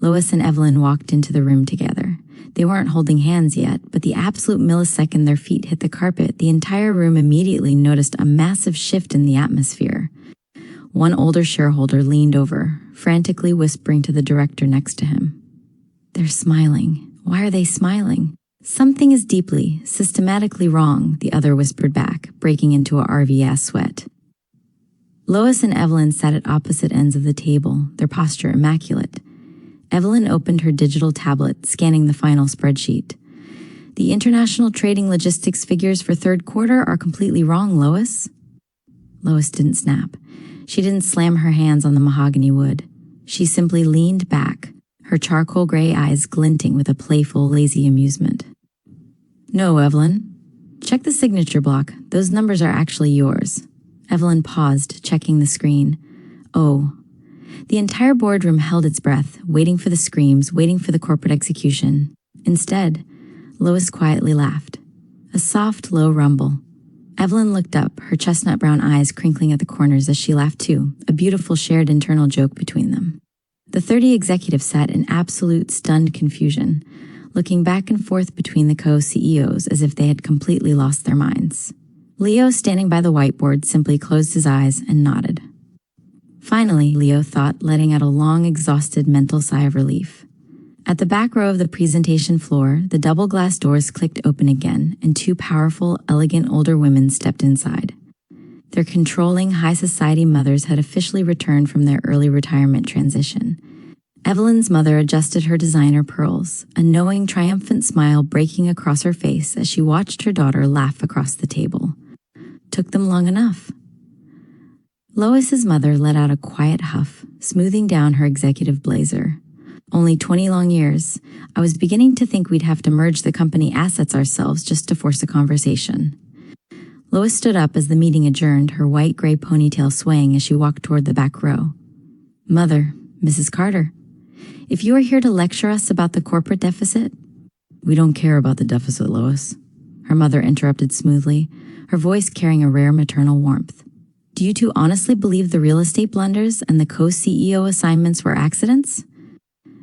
Lois and Evelyn walked into the room together. They weren't holding hands yet, but the absolute millisecond their feet hit the carpet, the entire room immediately noticed a massive shift in the atmosphere. One older shareholder leaned over, frantically whispering to the director next to him. "They're smiling. Why are they smiling?" "Something is deeply, systematically wrong," the other whispered back, breaking into a RVS sweat. Lois and Evelyn sat at opposite ends of the table, their posture immaculate. Evelyn opened her digital tablet, scanning the final spreadsheet. "The international trading logistics figures for third quarter are completely wrong, Lois." Lois didn't snap. She didn't slam her hands on the mahogany wood. She simply leaned back, her charcoal gray eyes glinting with a playful, lazy amusement. "No, Evelyn. Check the signature block. Those numbers are actually yours." Evelyn paused, checking the screen. "Oh." The entire boardroom held its breath, waiting for the screams, waiting for the corporate execution. Instead, Lois quietly laughed. A soft, low rumble. Evelyn looked up, her chestnut brown eyes crinkling at the corners as she laughed too, a beautiful shared internal joke between them. The 30 executives sat in absolute stunned confusion, looking back and forth between the co-CEOs as if they had completely lost their minds. Leo, standing by the whiteboard, simply closed his eyes and nodded. Finally, Leo thought, letting out a long, exhausted mental sigh of relief. At the back row of the presentation floor, the double glass doors clicked open again, and two powerful, elegant older women stepped inside. Their controlling, high society mothers had officially returned from their early retirement transition. Evelyn's mother adjusted her designer pearls, a knowing, triumphant smile breaking across her face as she watched her daughter laugh across the table. Took them long enough. Lois's mother let out a quiet huff, smoothing down her executive blazer. "Only 20 long years. I was beginning to think we'd have to merge the company assets ourselves just to force a conversation." Lois stood up as the meeting adjourned, her white-gray ponytail swaying as she walked toward the back row. "Mother, Mrs. Carter, if you are here to lecture us about the corporate deficit—" "We don't care about the deficit, Lois," her mother interrupted smoothly, her voice carrying a rare maternal warmth. "Do you two honestly believe the real estate blunders and the co-CEO assignments were accidents?"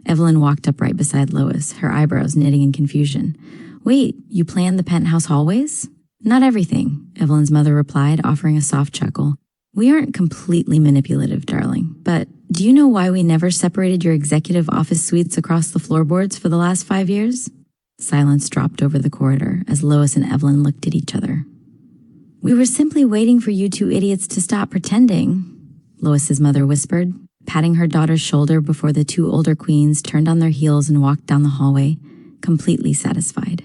Evelyn walked up right beside Lois, her eyebrows knitting in confusion. "Wait, you planned the penthouse hallways?" "Not everything," Evelyn's mother replied, offering a soft chuckle. "We aren't completely manipulative, darling, but do you know why we never separated your executive office suites across the floorboards for the last 5 years?" Silence dropped over the corridor as Lois and Evelyn looked at each other. "We were simply waiting for you two idiots to stop pretending," Lois's mother whispered, patting her daughter's shoulder before the two older queens turned on their heels and walked down the hallway, completely satisfied.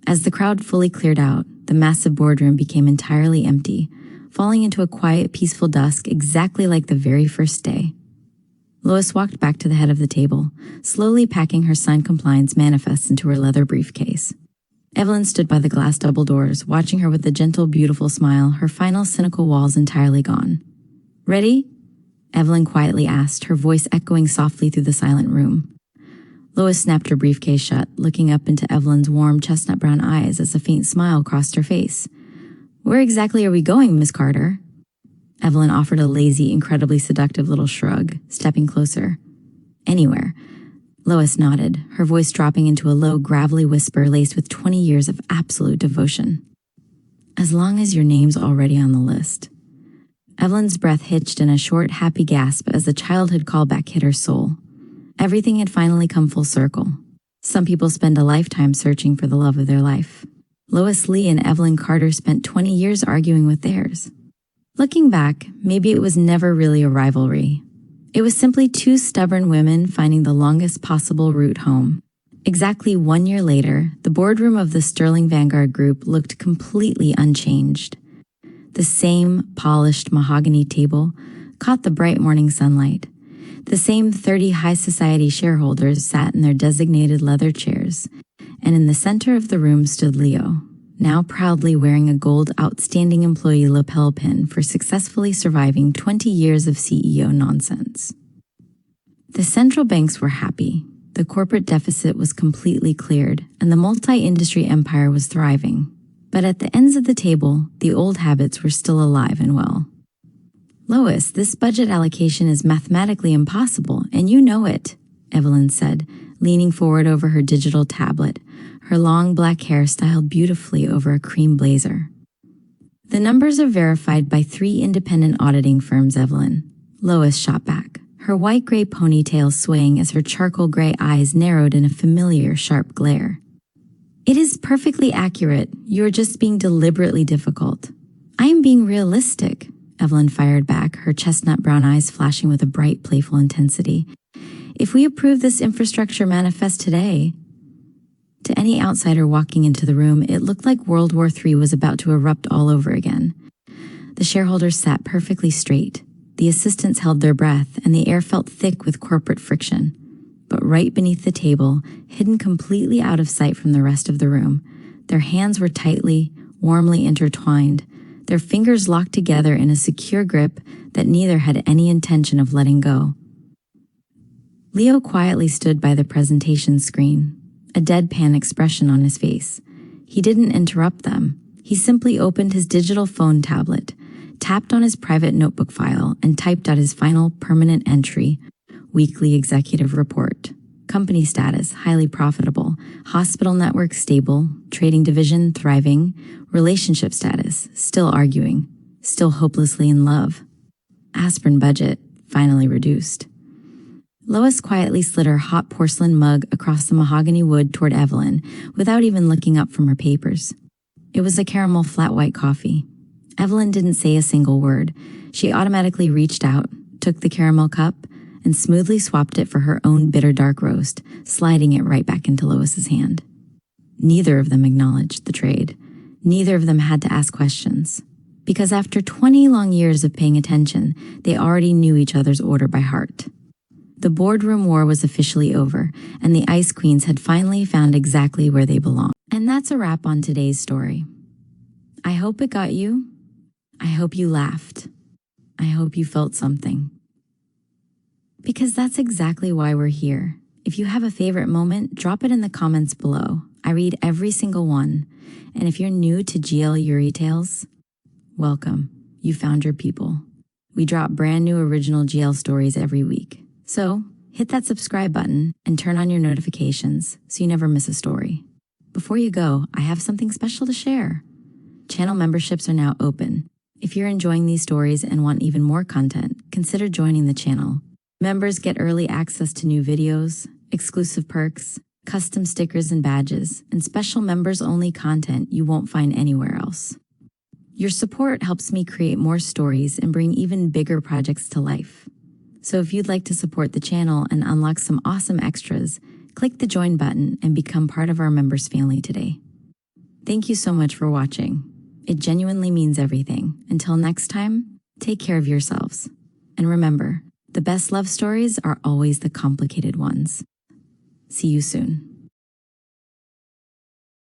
As the crowd fully cleared out, the massive boardroom became entirely empty, falling into a quiet, peaceful dusk exactly like the very first day. Lois walked back to the head of the table, slowly packing her signed compliance manifests into her leather briefcase. Evelyn stood by the glass double doors, watching her with a gentle, beautiful smile, her final cynical walls entirely gone. "Ready?" Evelyn quietly asked, her voice echoing softly through the silent room. Lois snapped her briefcase shut, looking up into Evelyn's warm, chestnut brown eyes as a faint smile crossed her face. "Where exactly are we going, Miss Carter?" Evelyn offered a lazy, incredibly seductive little shrug, stepping closer. "Anywhere." Lois nodded, her voice dropping into a low, gravelly whisper laced with 20 years of absolute devotion. "As long as your name's already on the list." Evelyn's breath hitched in a short, happy gasp as the childhood callback hit her soul. Everything had finally come full circle. Some people spend a lifetime searching for the love of their life. Lois Lee and Evelyn Carter spent 20 years arguing with theirs. Looking back, maybe it was never really a rivalry. It was simply two stubborn women finding the longest possible route home. Exactly 1 year later, the boardroom of the Sterling-Vanguard Group looked completely unchanged. The same polished mahogany table caught the bright morning sunlight. The same 30 high society shareholders sat in their designated leather chairs, and in the center of the room stood Leo, now proudly wearing a gold outstanding employee lapel pin for successfully surviving 20 years of CEO nonsense. The central banks were happy. The corporate deficit was completely cleared, and the multi-industry empire was thriving. But at the ends of the table, the old habits were still alive and well. "Lois, this budget allocation is mathematically impossible, and you know it," Evelyn said, leaning forward over her digital tablet, her long black hair styled beautifully over a cream blazer. "The numbers are verified by 3 independent auditing firms, Evelyn," Lois shot back, her white-gray ponytail swaying as her charcoal-gray eyes narrowed in a familiar, sharp glare. "It is perfectly accurate. You are just being deliberately difficult." "I am being realistic," Evelyn fired back, her chestnut brown eyes flashing with a bright, playful intensity. "If we approve this infrastructure manifest today..." To any outsider walking into the room, it looked like World War III was about to erupt all over again. The shareholders sat perfectly straight. The assistants held their breath, and the air felt thick with corporate friction. But right beneath the table, hidden completely out of sight from the rest of the room, their hands were tightly, warmly intertwined, their fingers locked together in a secure grip that neither had any intention of letting go. Leo quietly stood by the presentation screen, a deadpan expression on his face. He didn't interrupt them. He simply opened his digital phone tablet, tapped on his private notebook file, and typed out his final permanent entry: weekly executive report. Company status, highly profitable. Hospital network, stable. Trading division, thriving. Relationship status, still arguing. Still hopelessly in love. Aspirin budget, finally reduced. Lois quietly slid her hot porcelain mug across the mahogany wood toward Evelyn, without even looking up from her papers. It was a caramel flat white coffee. Evelyn didn't say a single word. She automatically reached out, took the caramel cup, and smoothly swapped it for her own bitter dark roast, sliding it right back into Lois's hand. Neither of them acknowledged the trade. Neither of them had to ask questions. Because after 20 long years of paying attention, they already knew each other's order by heart. The boardroom war was officially over, and the Ice Queens had finally found exactly where they belong. And that's a wrap on today's story. I hope it got you. I hope you laughed. I hope you felt something. Because that's exactly why we're here. If you have a favorite moment, drop it in the comments below. I read every single one. And if you're new to GL Yuri Tales, welcome. You found your people. We drop brand new original GL stories every week. So hit that subscribe button and turn on your notifications so you never miss a story. Before you go, I have something special to share. Channel memberships are now open. If you're enjoying these stories and want even more content, consider joining the channel. Members get early access to new videos, exclusive perks, custom stickers and badges, and special members-only content you won't find anywhere else. Your support helps me create more stories and bring even bigger projects to life. So if you'd like to support the channel and unlock some awesome extras, click the join button and become part of our members family today. Thank you so much for watching. It genuinely means everything. Until next time, take care of yourselves. And remember, the best love stories are always the complicated ones. See you soon.